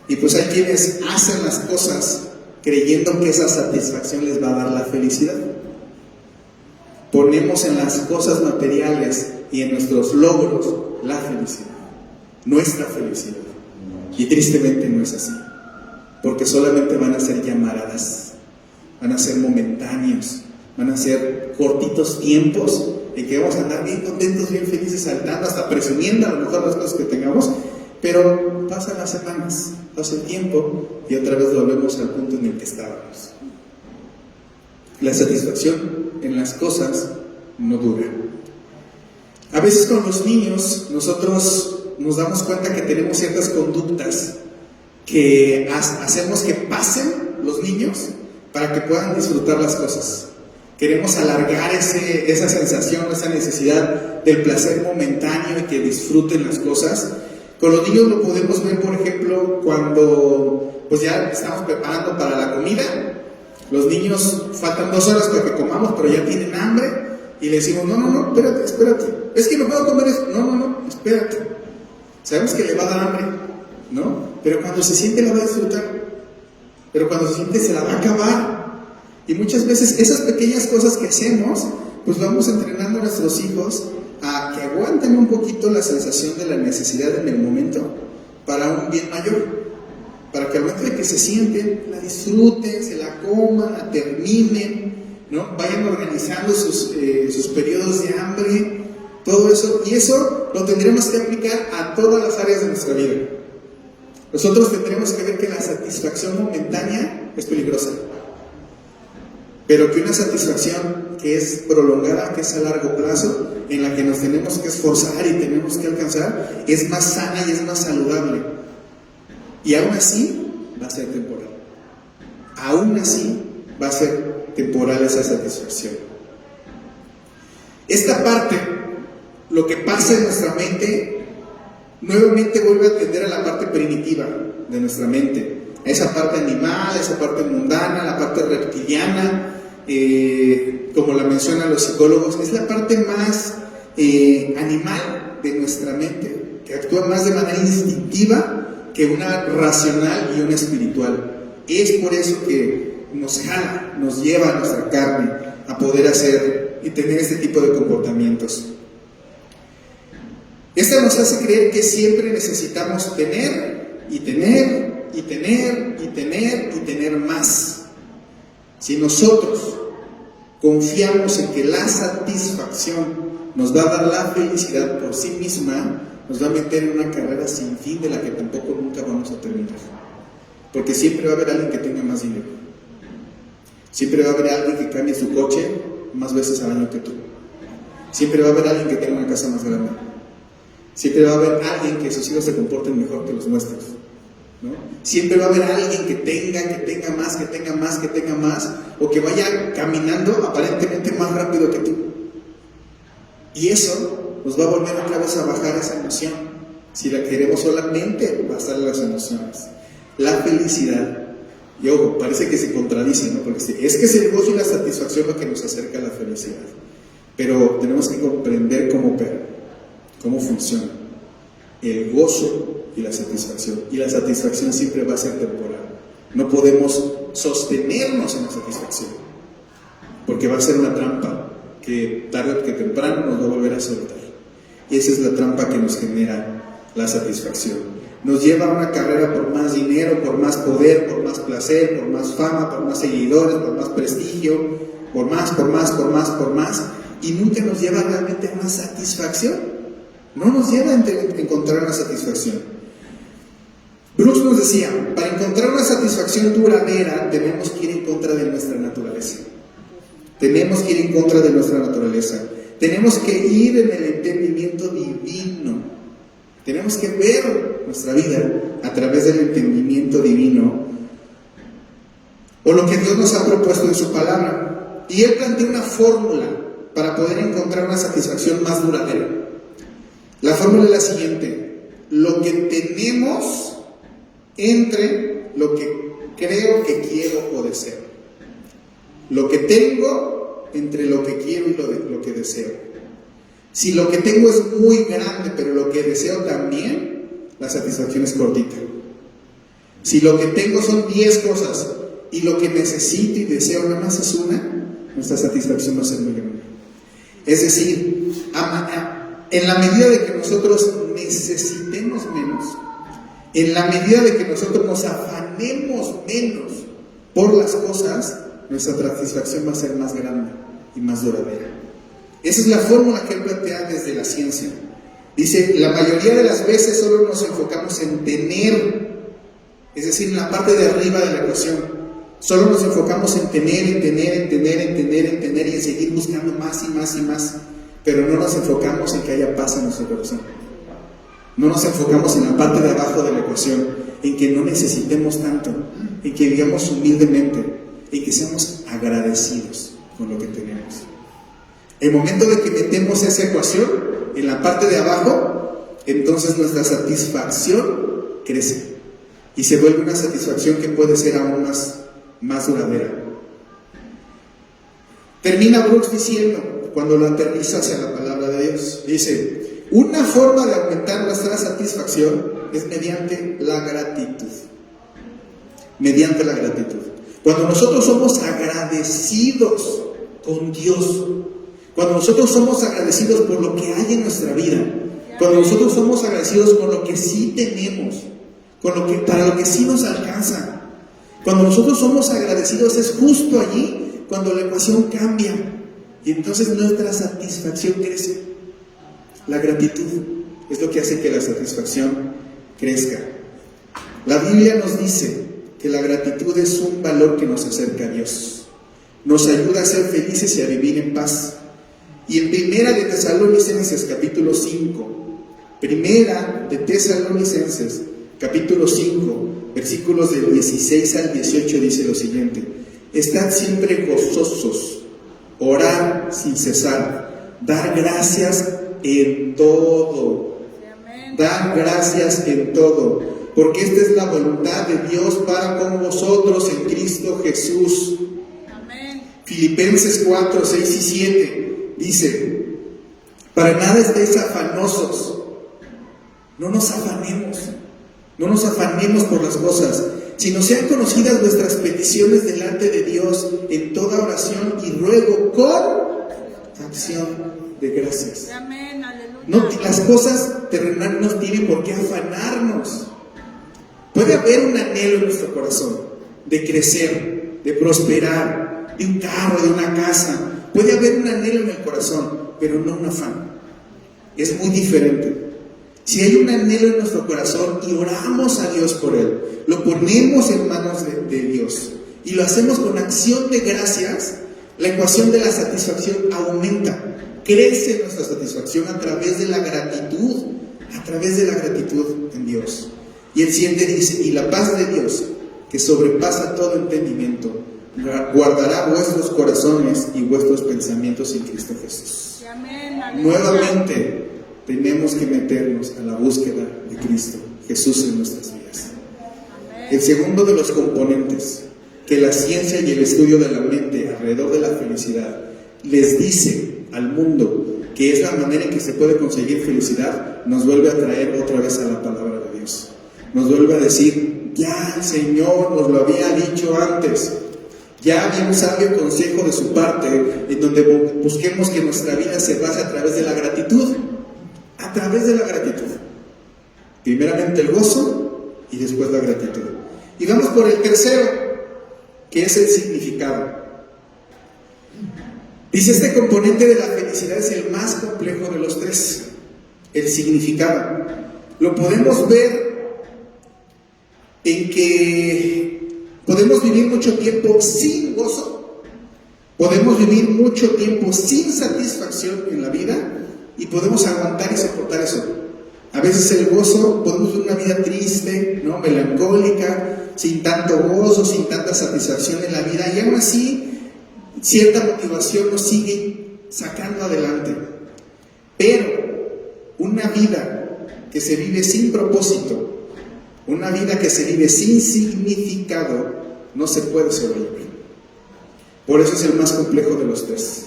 Y pues hay quienes hacen las cosas creyendo que esa satisfacción les va a dar la felicidad. Ponemos en las cosas materiales y en nuestros logros la felicidad, nuestra felicidad. Y tristemente no es así, porque solamente van a ser llamaradas, van a ser momentáneos, van a ser cortitos tiempos en que vamos a andar bien contentos, bien felices, saltando, hasta presumiendo a lo mejor las cosas que tengamos, pero pasan las semanas, pasa el tiempo y otra vez volvemos al punto en el que estábamos. La satisfacción en las cosas no dura. A veces con los niños nosotros nos damos cuenta que tenemos ciertas conductas que hacemos que pasen los niños para que puedan disfrutar las cosas. Queremos alargar esa sensación, esa necesidad del placer momentáneo y que disfruten las cosas. Con los niños lo podemos ver, por ejemplo, cuando pues ya estamos preparando para la comida. Los niños faltan 2 horas para que comamos, pero ya tienen hambre y le decimos, no, espérate, es que no puedo comer esto, no, espérate. Sabemos que le va a dar hambre, ¿no? Pero cuando se siente la va a disfrutar, pero cuando se siente se la va a acabar. Y muchas veces esas pequeñas cosas que hacemos, pues vamos entrenando a nuestros hijos a que aguanten un poquito la sensación de la necesidad en el momento para un bien mayor. Para que al momento de que se sienten, la disfruten, se la coman, la terminen, ¿no? Vayan organizando sus periodos de hambre, todo eso. Y eso lo tendremos que aplicar a todas las áreas de nuestra vida. Nosotros tendremos que ver que la satisfacción momentánea es peligrosa, pero que una satisfacción que es prolongada, que es a largo plazo, en la que nos tenemos que esforzar y tenemos que alcanzar, es más sana y es más saludable. Y aún así va a ser temporal. Aún así va a ser temporal esa satisfacción. Esta parte, lo que pasa en nuestra mente, nuevamente vuelve a tender a la parte primitiva de nuestra mente. A esa parte animal, a esa parte mundana, la parte reptiliana, como la mencionan los psicólogos, es la parte más animal de nuestra mente, que actúa más de manera instintiva que una racional y una espiritual. Es por eso que nos jala, nos lleva a nuestra carne a poder hacer y tener este tipo de comportamientos. Esta nos hace creer que siempre necesitamos tener y tener y tener y tener y tener más. Si nosotros confiamos en que la satisfacción nos va a dar la felicidad por sí misma, nos va a meter en una carrera sin fin de la que tampoco nunca vamos a terminar. Porque siempre va a haber alguien que tenga más dinero. Siempre va a haber alguien que cambie su coche más veces al año que tú. Siempre va a haber alguien que tenga una casa más grande. Siempre va a haber alguien que sus hijos se comporten mejor que los nuestros, ¿no? Siempre va a haber alguien que tenga más, o que vaya caminando aparentemente más rápido que tú. Y eso nos va a volver otra vez a bajar esa emoción, si la queremos solamente basar en las emociones. La felicidad, y ojo, parece que se contradice, ¿no? Porque es que es el gozo y la satisfacción lo que nos acerca a la felicidad, pero tenemos que comprender cómo opera, cómo funciona el gozo y la satisfacción siempre va a ser temporal. No podemos sostenernos en la satisfacción, porque va a ser una trampa que tarde o que temprano nos va a volver a soltar. Y esa es la trampa que nos genera la satisfacción. Nos lleva a una carrera por más dinero, por más poder, por más placer, por más fama, por más seguidores, por más prestigio, por más, y nunca nos lleva realmente a una satisfacción. No nos lleva a encontrar una satisfacción. Bruce nos decía, para encontrar una satisfacción duradera, tenemos que ir en contra de nuestra naturaleza. Tenemos que ir en contra de nuestra naturaleza. Tenemos que ir en el entendimiento divino. Tenemos que ver nuestra vida a través del entendimiento divino, o lo que Dios nos ha propuesto en su palabra. Y Él plantea una fórmula para poder encontrar una satisfacción más duradera. La fórmula es la siguiente: lo que tenemos entre lo que creo que quiero o deseo. Lo que tengo entre lo que quiero y lo que deseo. Si lo que tengo es muy grande, pero lo que deseo también, la satisfacción es cortita. Si lo que tengo son 10 cosas y lo que necesito y deseo nada más es una, nuestra satisfacción va a ser muy grande. Es decir, en la medida de que nosotros necesitemos menos, en la medida de que nosotros nos afanemos menos por las cosas, nuestra satisfacción va a ser más grande y más duradera. Esa es la fórmula que Él plantea desde la ciencia. Dice, la mayoría de las veces solo nos enfocamos en tener, es decir, en la parte de arriba de la ecuación. Solo nos enfocamos en tener y en seguir buscando más y más y más, pero no nos enfocamos en que haya paz en nuestro corazón. No nos enfocamos en la parte de abajo de la ecuación, en que no necesitemos tanto, en que vivamos humildemente, en que seamos agradecidos con lo que tenemos. El momento de que metemos esa ecuación en la parte de abajo, entonces nuestra satisfacción crece y se vuelve una satisfacción que puede ser aún más duradera. Termina Brooks diciendo, cuando lo aterriza hacia la palabra de Dios, dice: una forma de aumentar nuestra satisfacción es mediante la gratitud. Mediante la gratitud. Cuando nosotros somos agradecidos con Dios, cuando nosotros somos agradecidos por lo que hay en nuestra vida, cuando nosotros somos agradecidos con lo que sí tenemos, para lo que sí nos alcanza, cuando nosotros somos agradecidos, es justo allí cuando la ecuación cambia y entonces nuestra satisfacción crece. La gratitud es lo que hace que la satisfacción crezca. La Biblia nos dice que la gratitud es un valor que nos acerca a Dios, nos ayuda a ser felices y a vivir en paz. Y en Primera de Tesalonicenses capítulo 5, Primera de Tesalonicenses capítulo 5, versículos del 16 al 18 dice lo siguiente: estad siempre gozosos, orad sin cesar, dar gracias en todo. Dar gracias en todo, porque esta es la voluntad de Dios para con vosotros en Cristo Jesús. Amén. Filipenses 4, 6 y 7 dice: para nada estéis afanosos. No nos afanemos por las cosas, sino sean conocidas vuestras peticiones delante de Dios en toda oración y ruego con acción de gracias. Amén, aleluya. Las cosas terrenales no tienen por qué afanarnos. Puede haber un anhelo en nuestro corazón de crecer, de prosperar, de un carro, de una casa. Puede haber un anhelo en el corazón, pero no un afán. Es muy diferente. Si hay un anhelo en nuestro corazón y oramos a Dios por él, lo ponemos en manos de Dios y lo hacemos con acción de gracias, la ecuación de la satisfacción aumenta, crece nuestra satisfacción a través de la gratitud en Dios. Y el siguiente dice: y la paz de Dios, que sobrepasa todo entendimiento, guardará vuestros corazones y vuestros pensamientos en Cristo Jesús. Amén. Nuevamente tenemos que meternos a la búsqueda de Cristo Jesús en nuestras vidas. El segundo de los componentes que la ciencia y el estudio de la mente alrededor de la felicidad les dice al mundo que es la manera en que se puede conseguir felicidad, nos vuelve a traer otra vez a la palabra de Dios. Nos vuelve a decir: ya el Señor nos lo había dicho antes. Ya había un sabio consejo de su parte en donde busquemos que nuestra vida se base a través de la gratitud. A través de la gratitud. Primeramente el gozo y después la gratitud. Y vamos por el tercero, que es el significado. Dice: este componente de la felicidad es el más complejo de los tres, el significado. Lo podemos ver en que podemos vivir mucho tiempo sin gozo Podemos vivir mucho tiempo sin satisfacción en la vida y podemos aguantar y soportar eso. A veces el gozo, podemos vivir una vida triste, ¿no? Melancólica, sin tanto gozo, sin tanta satisfacción en la vida, y aún así cierta motivación nos sigue sacando adelante. Pero una vida que se vive sin propósito, una vida que se vive sin significado, no se puede sobrevivir. Por eso es el más complejo de los tres.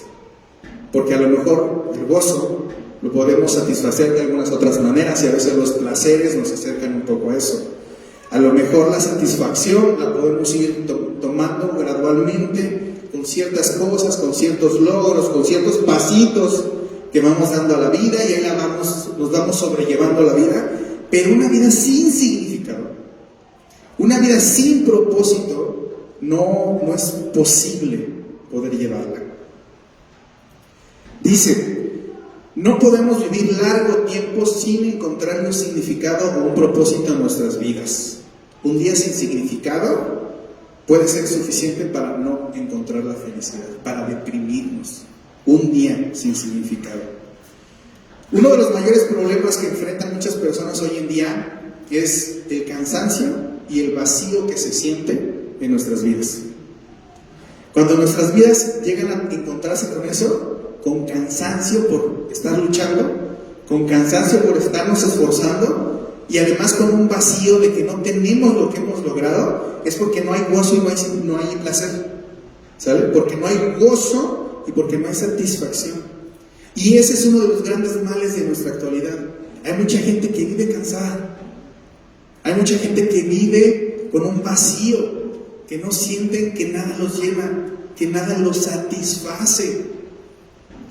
Porque a lo mejor el gozo lo podemos satisfacer de algunas otras maneras y a veces los placeres nos acercan un poco a eso. A lo mejor la satisfacción la podemos ir tomando gradualmente con ciertas cosas, con ciertos logros, con ciertos pasitos que vamos dando a la vida y ahí nos vamos sobrellevando la vida. Pero una vida sin significado, una vida sin propósito, no es posible poder llevarla. Dice, no podemos vivir largo tiempo sin encontrar un significado o un propósito en nuestras vidas. Un día sin significado puede ser suficiente para no encontrar la felicidad, para deprimirnos. Un día sin significado. Uno de los mayores problemas que enfrentan muchas personas hoy en día es el cansancio y el vacío que se siente en nuestras vidas. Cuando nuestras vidas llegan a encontrarse con eso, con cansancio por estar luchando, con cansancio por estarnos esforzando y además con un vacío de que no tenemos lo que hemos logrado, es porque no hay gozo y no hay placer, ¿sale? Porque no hay gozo y porque no hay satisfacción. Y ese es uno de los grandes males de nuestra actualidad. Hay mucha gente que vive cansada, hay mucha gente que vive con un vacío, que no sienten que nada los llena, que nada los satisface.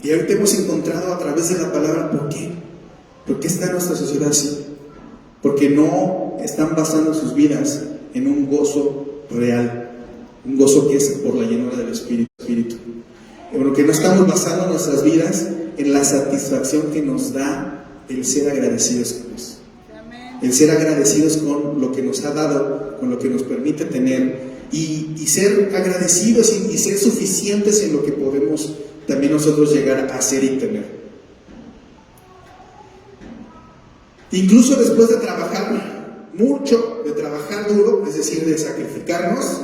Y ahorita hemos encontrado a través de la palabra ¿por qué? ¿Por qué está nuestra sociedad así? Porque no están basando sus vidas en un gozo real, un gozo que es por la llenura del Espíritu. Porque no estamos basando nuestras vidas en la satisfacción que nos da el ser agradecidos con Dios. El ser agradecidos con lo que nos ha dado, con lo que nos permite tener, y ser agradecidos y ser suficientes en lo que podemos también nosotros llegar a hacer y tener. Incluso después de trabajar mucho, de trabajar duro, es decir, de sacrificarnos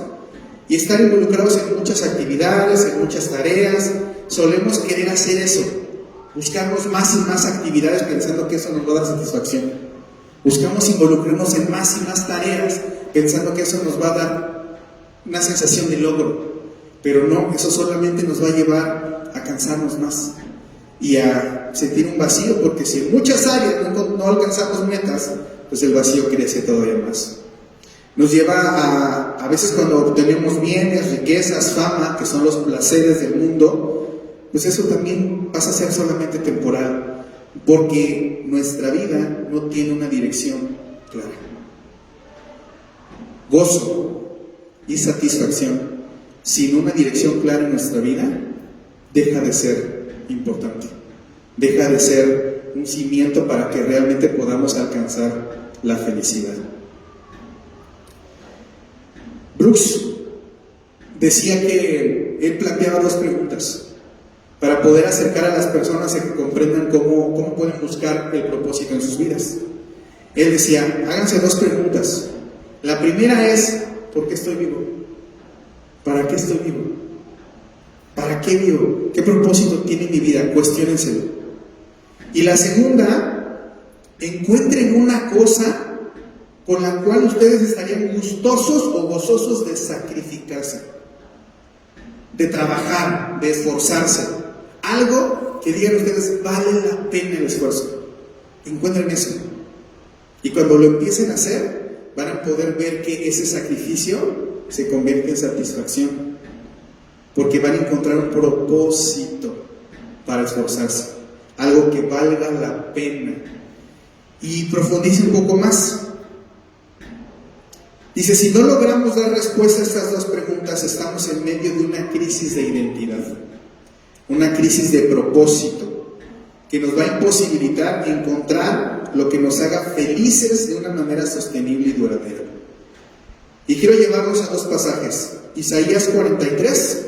y estar involucrados en muchas actividades, en muchas tareas, solemos querer hacer eso. Buscamos más y más actividades pensando que eso nos va a dar satisfacción. Buscamos involucrarnos en más y más tareas pensando que eso nos va a dar una sensación de logro. Pero no, eso solamente nos va a llevar a cansarnos más y a sentir un vacío, porque si en muchas áreas no alcanzamos metas, pues el vacío crece todavía más. Nos lleva a veces cuando obtenemos bienes, riquezas, fama, que son los placeres del mundo, pues eso también pasa a ser solamente temporal, porque nuestra vida no tiene una dirección clara. Gozo y satisfacción sin una dirección clara en nuestra vida deja de ser importante, deja de ser un cimiento para que realmente podamos alcanzar la felicidad. Brooks decía que él planteaba dos preguntas para poder acercar a las personas a que comprendan cómo pueden buscar el propósito en sus vidas. Él decía, háganse dos preguntas. La primera es, ¿por qué estoy vivo? ¿Para qué estoy vivo? ¿Para qué vivo? ¿Qué propósito tiene mi vida? Cuestiónenselo. Y la segunda, encuentren una cosa por la cual ustedes estarían gustosos o gozosos de sacrificarse, de trabajar, de esforzarse. Algo que digan ustedes, vale la pena el esfuerzo. Encuentren eso. Y cuando lo empiecen a hacer, van a poder ver que ese sacrificio se convierte en satisfacción, porque van a encontrar un propósito para esforzarse, algo que valga la pena. Y profundice un poco más. Dice, si no logramos dar respuesta a estas dos preguntas, estamos en medio de una crisis de identidad, una crisis de propósito, que nos va a imposibilitar encontrar lo que nos haga felices de una manera sostenible y duradera. Y quiero llevarnos a dos pasajes. Isaías 43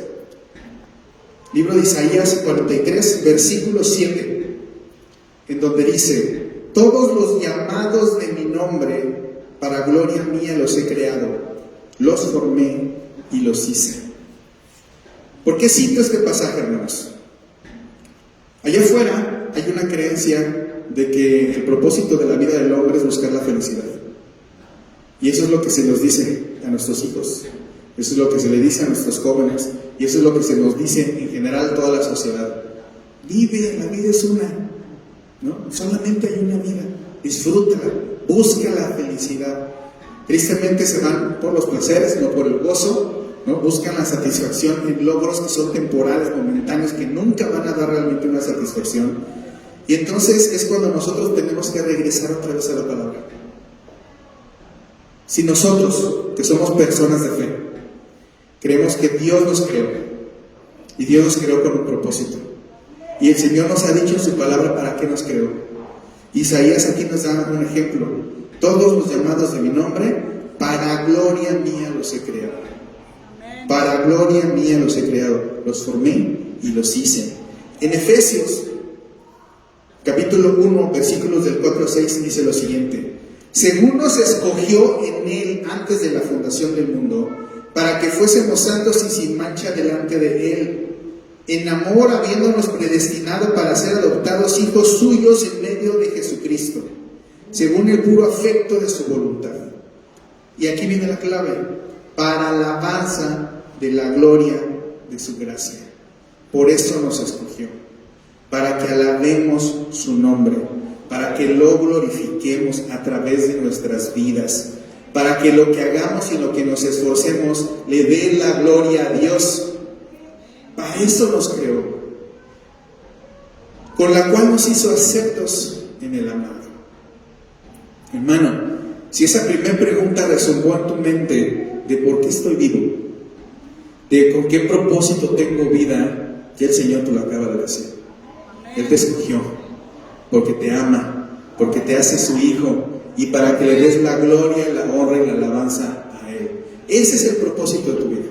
Libro de Isaías 43, versículo 7, en donde dice: todos los llamados de mi nombre, para gloria mía los he creado, los formé y los hice. ¿Por qué cito este pasaje, hermanos? Allá afuera hay una creencia de que el propósito de la vida del hombre es buscar la felicidad. Y eso es lo que se nos dice a nuestros hijos, eso es lo que se le dice a nuestros jóvenes, y eso es lo que se nos dice en general a toda la sociedad. Vive, la vida es una, ¿no? Solamente hay una vida, disfrútala, busca la felicidad. Tristemente se van por los placeres, no por el gozo, ¿no? Buscan la satisfacción en logros que son temporales, momentáneos, que nunca van a dar realmente una satisfacción. Y entonces es cuando nosotros tenemos que regresar otra vez a la palabra. Si nosotros, que somos personas de fe, creemos que Dios nos creó, y Dios nos creó con un propósito, y el Señor nos ha dicho en su palabra para qué nos creó. Isaías aquí nos da un ejemplo: todos los llamados de mi nombre, para gloria mía los he creado. Para gloria mía los he creado, los formé y los hice. En Efesios capítulo 1, versículos del 4 al 6 dice lo siguiente: según nos escogió en Él antes de la fundación del mundo, para que fuésemos santos y sin mancha delante de Él, en amor habiéndonos predestinado para ser adoptados hijos suyos en medio de Jesucristo, según el puro afecto de su voluntad. Y aquí viene la clave: para alabanza de la gloria de su gracia. Por eso nos escogió, para que alabemos su nombre, para que lo glorifiquemos a través de nuestras vidas, para que lo que hagamos y lo que nos esforcemos le dé la gloria a Dios. Para eso nos creó, con la cual nos hizo aceptos en el amado. Hermano, si esa primera pregunta resonó en tu mente de por qué estoy vivo, de con qué propósito tengo vida, ya el Señor te lo acaba de decir. Él te escogió porque te ama, porque te hace su hijo, y para que le des la gloria, la honra y la alabanza a Él. Ese es el propósito de tu vida.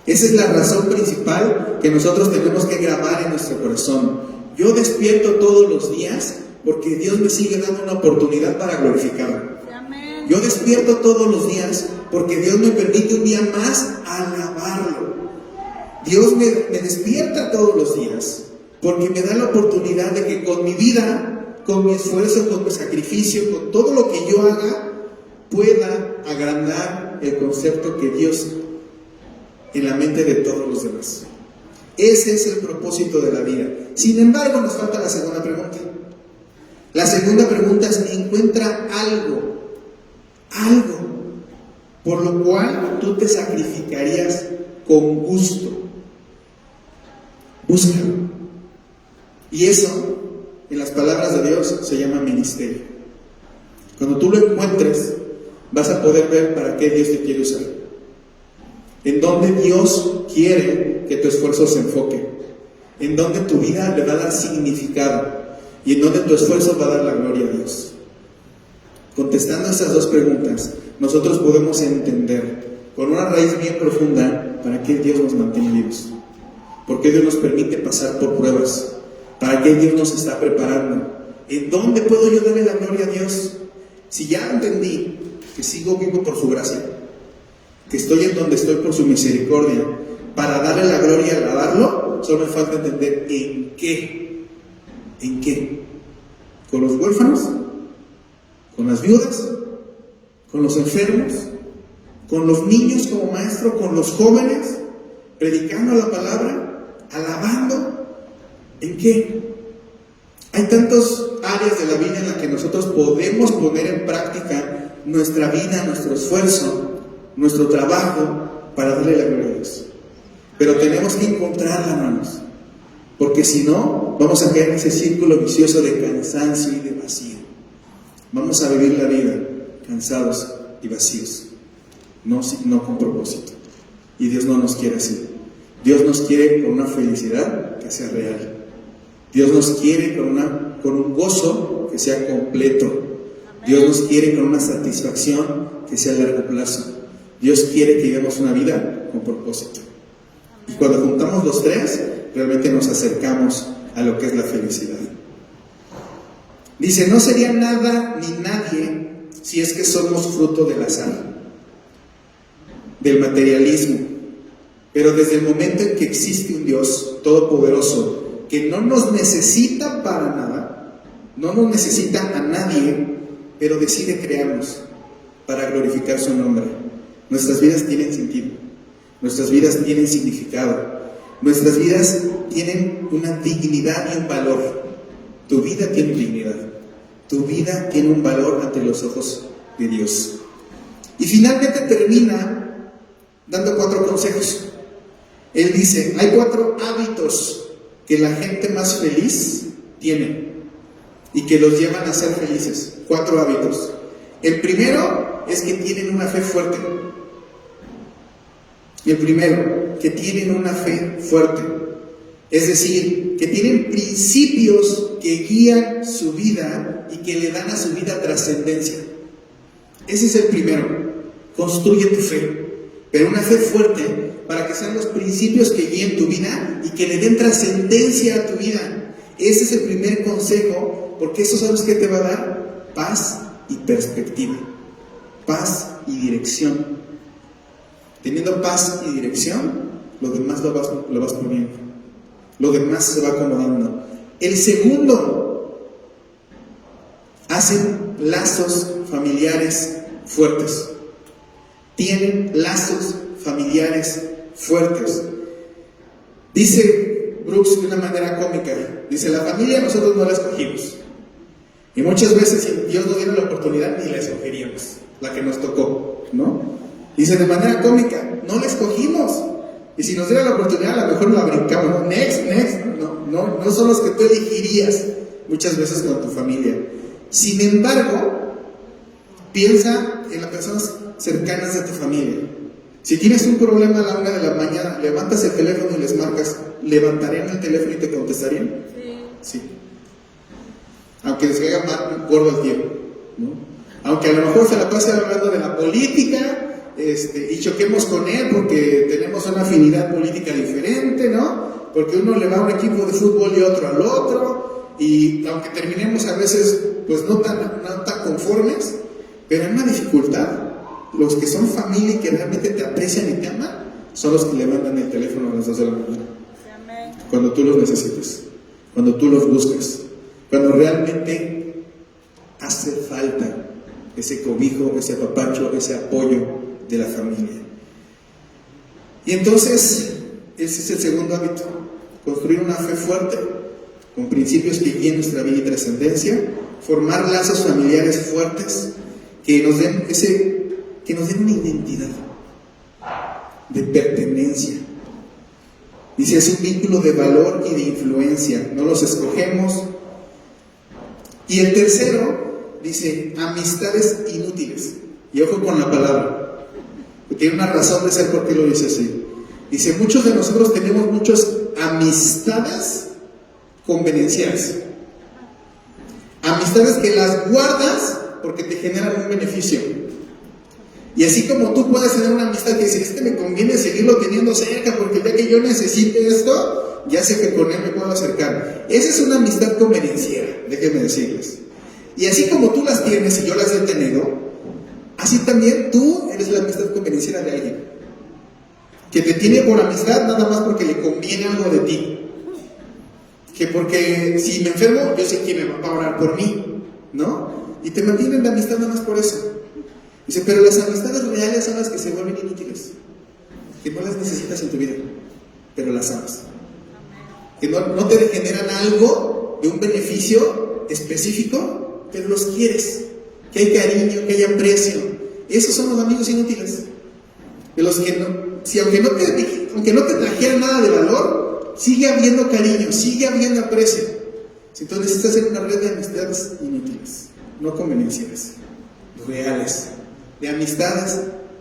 Esa es la razón principal que nosotros tenemos que grabar en nuestro corazón. Yo despierto todos los días porque Dios me sigue dando una oportunidad para glorificarlo. Yo despierto todos los días porque Dios me permite un día más alabarlo. Dios me despierta todos los días porque me da la oportunidad de que con mi vida, con mi esfuerzo, con mi sacrificio, con todo lo que yo haga, pueda agrandar el concepto que Dios en la mente de todos los demás. Ese es el propósito de la vida. Sin embargo, nos falta la segunda pregunta. La segunda pregunta es: encuentra algo por lo cual tú te sacrificarías con gusto. Búscalo. Y eso, en las palabras de Dios, se llama ministerio. Cuando tú lo encuentres, vas a poder ver para qué Dios te quiere usar, en dónde Dios quiere que tu esfuerzo se enfoque, en dónde tu vida le va a dar significado y en dónde tu esfuerzo va a dar la gloria a Dios. Contestando esas dos preguntas, nosotros podemos entender con una raíz bien profunda para qué Dios nos mantiene vivos, por qué Dios nos permite pasar por pruebas, para qué Dios nos está preparando, en dónde puedo yo darle la gloria a Dios. Si ya entendí que sigo vivo por su gracia, que estoy en donde estoy por su misericordia, para darle la gloria y alabarlo, solo me falta entender en qué. ¿En qué? ¿Con los huérfanos? ¿Con las viudas? ¿Con los enfermos? ¿Con los niños como maestro? ¿Con los jóvenes? ¿Predicando la palabra? ¿Alabando? ¿En qué? Hay tantas áreas de la vida en las que nosotros podemos poner en práctica nuestra vida, nuestro esfuerzo, nuestro trabajo para darle la gloria a Dios. Pero tenemos que encontrarla, hermanos, porque si no, vamos a caer en ese círculo vicioso de cansancio y de vacío. Vamos a vivir la vida cansados y vacíos, no con propósito. Y Dios no nos quiere así. Dios nos quiere con una felicidad que sea real. Dios nos quiere con un gozo que sea completo. Dios nos quiere con una satisfacción que sea a largo plazo. Dios quiere que vivamos una vida con propósito. Y cuando juntamos los tres, realmente nos acercamos a lo que es la felicidad. Dice, no sería nada ni nadie si es que somos fruto del azar, del materialismo. Pero desde el momento en que existe un Dios todopoderoso que no nos necesita para nada, no nos necesita a nadie, pero decide crearnos para glorificar su nombre, nuestras vidas tienen sentido, nuestras vidas tienen significado, nuestras vidas tienen una dignidad y un valor. Tu vida tiene dignidad, tu vida tiene un valor ante los ojos de Dios. Y finalmente termina dando 4 consejos. Él dice, hay 4 hábitos que la gente más feliz tiene y que los llevan a ser felices. 4 hábitos. El primero es que tienen una fe fuerte. El primero, que tienen una fe fuerte. Es decir, que tienen principios que guían su vida y que le dan a su vida trascendencia. Ese es el primero. Construye tu fe, pero una fe fuerte para que sean los principios que guíen tu vida y que le den trascendencia a tu vida. Ese es el primer consejo, porque eso, ¿sabes qué te va a dar? Paz y perspectiva, paz y dirección. Teniendo paz y dirección, lo demás lo vas poniendo, lo demás se va acomodando. El segundo, hacen lazos familiares fuertes. Tienen lazos familiares fuertes. Dice Brooks de una manera cómica, dice, la familia nosotros no la escogimos. Y muchas veces, si Dios nos diera la oportunidad, ni la escogeríamos, la que nos tocó, ¿no? Dice de manera cómica, no la escogimos. Y si nos diera la oportunidad, a lo mejor la brincamos, ¿no? Next. No son los que tú elegirías muchas veces con tu familia. Sin embargo, piensa en las personas cercanas de tu familia. Si tienes un problema a la 1 de la mañana, levantas el teléfono y les marcas, ¿levantarían el teléfono y te contestarían? Sí. Aunque les caiga mal gordo el tiempo, ¿no? Aunque a lo mejor se la pase hablando de la política, y choquemos con él porque tenemos una afinidad política diferente, ¿no? Porque uno le va a un equipo de fútbol y otro al otro, y aunque terminemos a veces pues no tan conformes, pero en una dificultad, los que son familia y que realmente te aprecian y te aman, son los que levantan el teléfono a las 2 de la mañana. Cuando tú los necesitas, cuando tú los buscas, cuando realmente hace falta ese cobijo, ese apapacho, ese apoyo de la familia. Y entonces, ese es el segundo hábito, construir una fe fuerte, con principios que guíen nuestra vida y trascendencia, formar lazos familiares fuertes, que nos den una identidad de pertenencia. Dice, es un vínculo de valor y de influencia, no los escogemos. Y el tercero, dice, amistades inútiles. Y ojo con la palabra, porque tiene una razón de ser por qué lo dice así. Dice, muchos de nosotros tenemos muchas amistades convenenciales. Amistades que las guardas porque te generan un beneficio. Y así como tú puedes tener una amistad que dice, me conviene seguirlo teniendo cerca porque el día que yo necesite esto, ya sé que con él me puedo acercar. Esa es una amistad convenenciera, déjenme decirles. Y así como tú las tienes y yo las he tenido, así también tú eres la amistad convenenciera de alguien que te tiene por amistad nada más porque le conviene algo de ti, que porque si me enfermo yo sé quién me va a orar por mí, ¿no? Y te mantienen la amistad nada más por eso. Dice, pero las amistades reales son las que se vuelven inútiles, que no las necesitas en tu vida, pero las amas, que no te generan algo de un beneficio específico, pero los quieres, que hay cariño, que hay aprecio. Esos son los amigos inútiles, de los que aunque no te trajeran nada de valor, sigue habiendo cariño, sigue habiendo aprecio. Entonces necesitas hacer una red de amistades inútiles, no convenenciales, reales, de amistades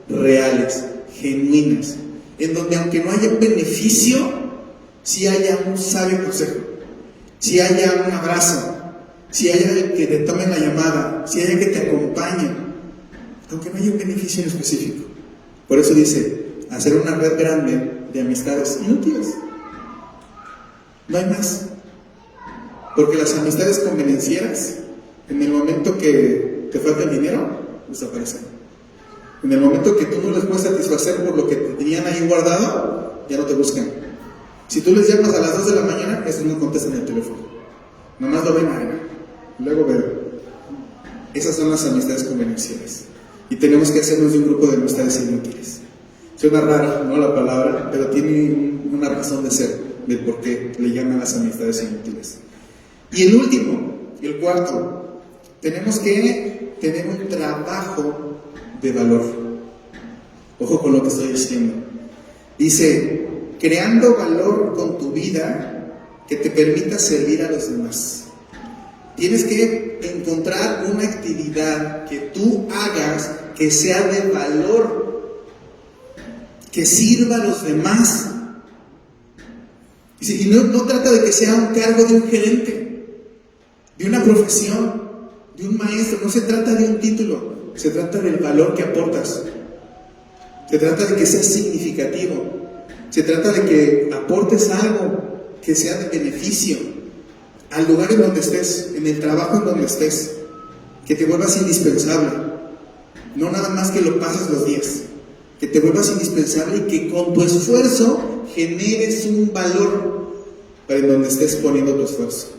reales, genuinas, en donde aunque no haya un beneficio, sí haya un sabio consejo, sí haya un abrazo, si hay alguien que te tome la llamada, si hay alguien que te acompañe, aunque no haya un beneficio en específico. Por eso dice, hacer una red grande de amistades inútiles. No hay más. Porque las amistades convenencieras, en el momento que te falta el dinero, desaparecen. En el momento que tú no les puedes satisfacer por lo que te tenían ahí guardado, ya no te buscan. Si tú les llamas a las 2 de la mañana, esos no contestan el teléfono. Nomás lo ven ahí, luego veo. Esas son las amistades convenencieras. Y tenemos que hacernos de un grupo de amistades inútiles. Suena raro, ¿no?, la palabra, pero tiene una razón de ser, de por qué le llaman las amistades inútiles. Y el último, el cuarto, tenemos que tener un trabajo de valor. Ojo con lo que estoy diciendo. Dice, creando valor con tu vida que te permita servir a los demás. Tienes que encontrar una actividad que tú hagas que sea de valor, que sirva a los demás. Y no trata de que sea un cargo de un gerente, de una profesión, de un maestro. No se trata de un título, se trata del valor que aportas. Se trata de que seas significativo. Se trata de que aportes algo que sea de beneficio al lugar en donde estés, en el trabajo en donde estés, que te vuelvas indispensable. No nada más que lo pases los días, que te vuelvas indispensable y que con tu esfuerzo generes un valor para en donde estés poniendo tu esfuerzo.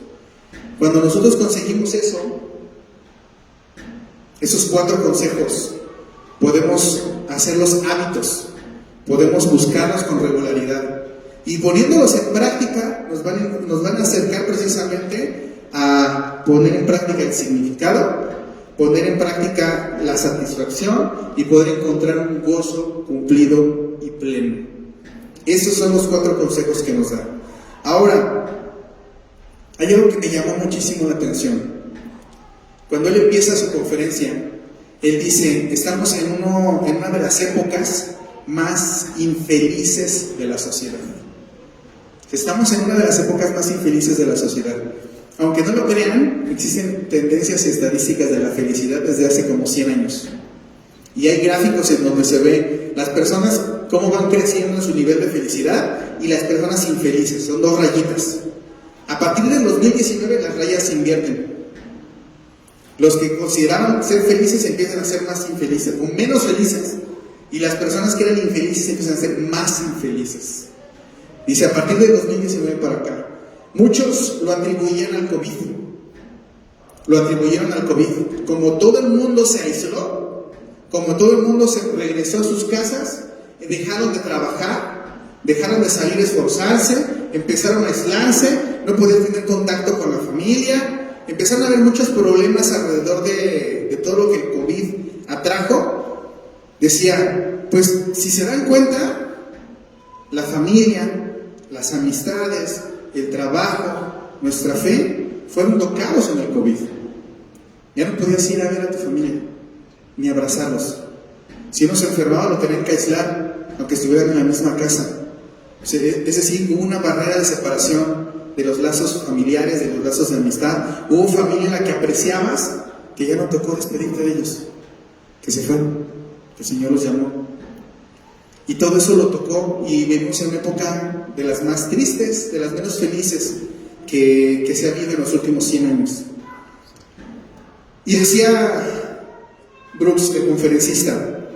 Cuando nosotros conseguimos eso, esos 4 consejos, podemos hacerlos hábitos, podemos buscarlos con regularidad. Y poniéndolos en práctica, nos van a acercar precisamente a poner en práctica el significado, poner en práctica la satisfacción y poder encontrar un gozo cumplido y pleno. Esos son los 4 consejos que nos da. Ahora, hay algo que me llamó muchísimo la atención. Cuando él empieza su conferencia, él dice, estamos en una de las épocas más infelices de la sociedad. Estamos en una de las épocas más infelices de la sociedad. Aunque no lo crean, existen tendencias estadísticas de la felicidad desde hace como 100 años. Y hay gráficos en donde se ve las personas cómo van creciendo en su nivel de felicidad y las personas infelices. Son 2 rayitas. A partir del 2019 las rayas se invierten. Los que consideraban ser felices empiezan a ser más infelices o menos felices. Y las personas que eran infelices empiezan a ser más infelices. Dice, a partir del 2019 para acá, muchos lo atribuyeron al COVID. Lo atribuyeron al COVID. Como todo el mundo se aisló, como todo el mundo se regresó a sus casas, dejaron de trabajar, dejaron de salir a esforzarse, empezaron a aislarse, no podían tener contacto con la familia, empezaron a haber muchos problemas alrededor de todo lo que el COVID atrajo. Decía, pues si se dan cuenta, la familia, las amistades, el trabajo, nuestra fe, fueron tocados en el COVID. Ya no podías ir a ver a tu familia, ni abrazarlos. Si uno se enfermaba, lo tenían que aislar, aunque estuvieran en la misma casa. Es decir, hubo una barrera de separación de los lazos familiares, de los lazos de amistad. Hubo familia en la que apreciabas, que ya no tocó despedirte de ellos, que se fueron, que el Señor los llamó. Y todo eso lo tocó, y vivimos en una época de las más tristes, de las menos felices que se ha vivido en los últimos 100 años. Y decía Brooks, el conferencista,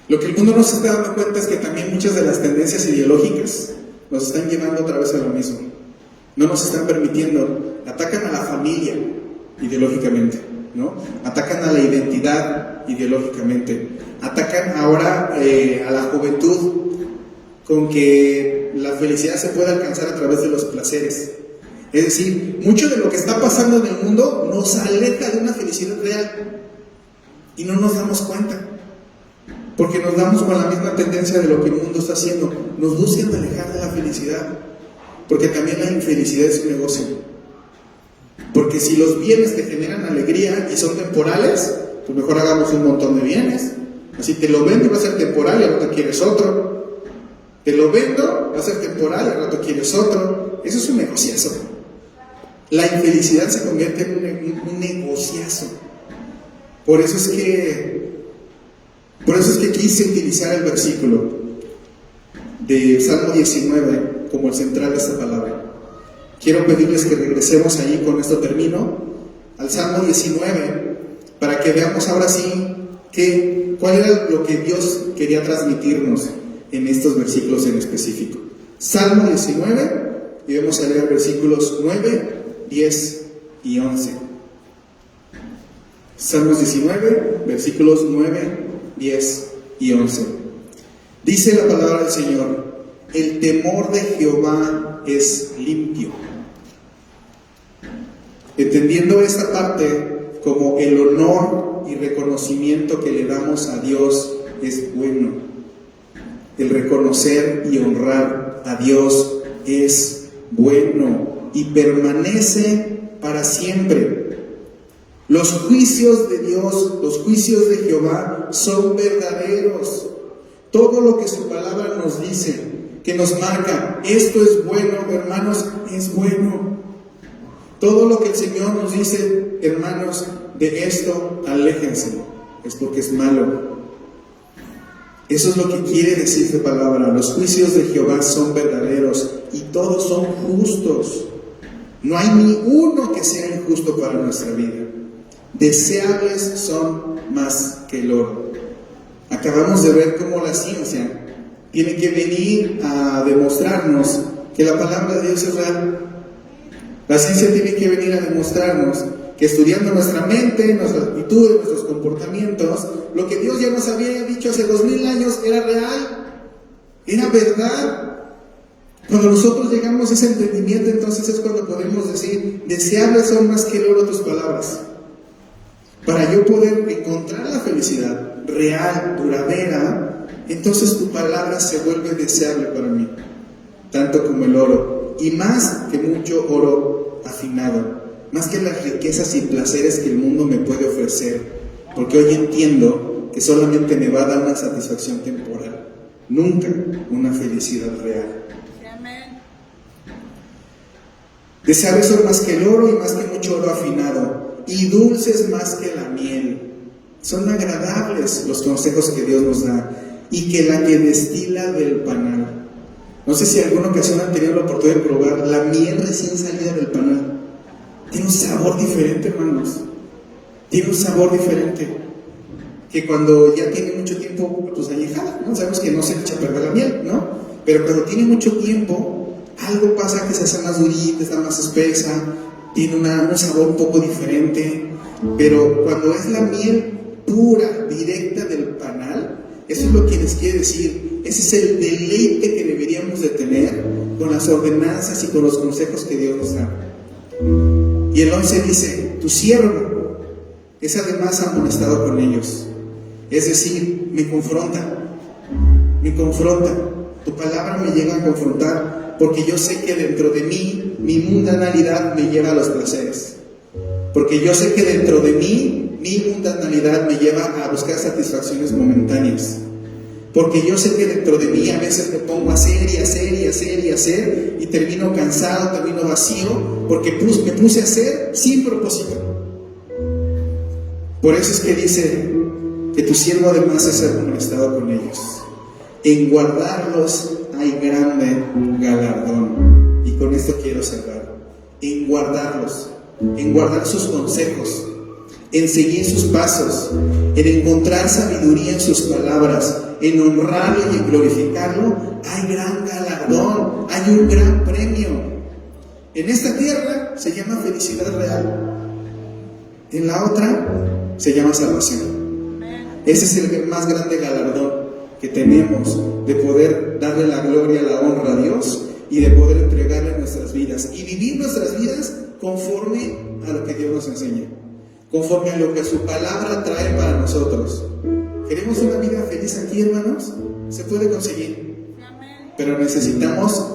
lo que el mundo no se está dando cuenta es que también muchas de las tendencias ideológicas nos están llevando otra vez a lo mismo. No nos están permitiendo, atacan a la familia ideológicamente, ¿no? Atacan a la identidad ideológicamente, atacan ahora a la juventud con que la felicidad se puede alcanzar a través de los placeres. Es decir, mucho de lo que está pasando en el mundo nos aleja de una felicidad real y no nos damos cuenta, porque nos damos con la misma tendencia de lo que el mundo está haciendo. Nos buscan alejar de la felicidad, porque también la infelicidad es un negocio. Porque si los bienes te generan alegría y son temporales, pues mejor hagamos un montón de bienes. Así te lo vendo y va a ser temporal y al rato quieres otro. Te lo vendo, va a ser temporal y al rato quieres otro. Eso es un negociazo. La infelicidad se convierte en un negociazo. Por eso es que quise utilizar el versículo de Salmo 19, como el central de esta palabra. Quiero pedirles que regresemos ahí, con esto termino, al Salmo 19, para que veamos ahora sí cuál era lo que Dios quería transmitirnos en estos versículos en específico. Salmo 19, y vamos a leer versículos 9, 10 y 11. Salmos 19, versículos 9, 10 y 11. Dice la palabra del Señor: el temor de Jehová es limpio. Entendiendo esta parte como el honor y reconocimiento que le damos a Dios es bueno. El reconocer y honrar a Dios es bueno y permanece para siempre. Los juicios de Dios, los juicios de Jehová son verdaderos. Todo lo que su palabra nos dice, que nos marca, esto es bueno, hermanos, es bueno. Todo lo que el Señor nos dice, hermanos, de esto aléjense, es porque es malo. Eso es lo que quiere decir esta palabra. Los juicios de Jehová son verdaderos y todos son justos. No hay ni uno que sea injusto para nuestra vida. Deseables son más que el oro. Acabamos de ver cómo la ciencia tiene que venir a demostrarnos que la palabra de Dios es real. La ciencia tiene que venir a demostrarnos que estudiando nuestra mente, nuestras actitudes, nuestros comportamientos, lo que Dios ya nos había dicho hace 2000 años era real, era verdad. Cuando nosotros llegamos a ese entendimiento, entonces es cuando podemos decir: deseables son más que el oro tus palabras. Para yo poder encontrar la felicidad real, duradera, entonces tu palabra se vuelve deseable para mí, tanto como el oro, y más que mucho oro afinado, más que las riquezas y placeres que el mundo me puede ofrecer, porque hoy entiendo que solamente me va a dar una satisfacción temporal, nunca una felicidad real. Amén. Deseables son más que el oro y más que mucho oro afinado, y dulces más que la miel. Son agradables los consejos que Dios nos da, y que la que destila del panal. No sé si en alguna ocasión han tenido la oportunidad de probar la miel recién salida del panal. Tiene un sabor diferente, hermanos. Tiene un sabor diferente que cuando ya tiene mucho tiempo pues añejada, ¿no? Sabemos que no se echa a perder la miel, ¿no? Pero cuando tiene mucho tiempo, algo pasa que se hace más durita, está más espesa, tiene un sabor un poco diferente. Pero cuando es la miel pura, directa del panal, eso es lo que les quiere decir. Ese es el deleite que deberíamos de tener con las ordenanzas y con los consejos que Dios nos da. Y el 11 dice: tu siervo es además amonestado con ellos. Es decir, me confronta. Tu palabra me llega a confrontar, porque yo sé que dentro de mí, mi mundanalidad me lleva a los placeres. Porque yo sé que dentro de mí, mi mundanalidad me lleva a buscar satisfacciones momentáneas. Porque yo sé que dentro de mí a veces me pongo a hacer y termino cansado, termino vacío, porque me puse a hacer sin propósito. Por eso es que dice que tu siervo además es amonestado con ellos. En guardarlos hay grande galardón. Y con esto quiero cerrar. En guardarlos, en guardar sus consejos, en seguir sus pasos, en encontrar sabiduría en sus palabras, en honrarlo y en glorificarlo, hay gran galardón, hay un gran premio. En esta tierra se llama felicidad real, en la otra se llama salvación. Ese es el más grande galardón que tenemos, de poder darle la gloria, la honra a Dios y de poder entregarle nuestras vidas y vivir nuestras vidas conforme a lo que Dios nos enseña, conforme a lo que su palabra trae para nosotros. ¿Queremos una vida feliz aquí, hermanos? Se puede conseguir, pero necesitamos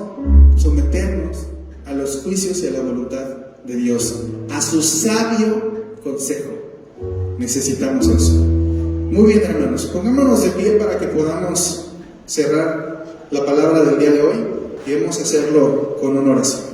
someternos a los juicios y a la voluntad de Dios, a su sabio consejo. Necesitamos eso. Muy bien, hermanos, pongámonos de pie para que podamos cerrar la palabra del día de hoy y vamos a hacerlo con una oración.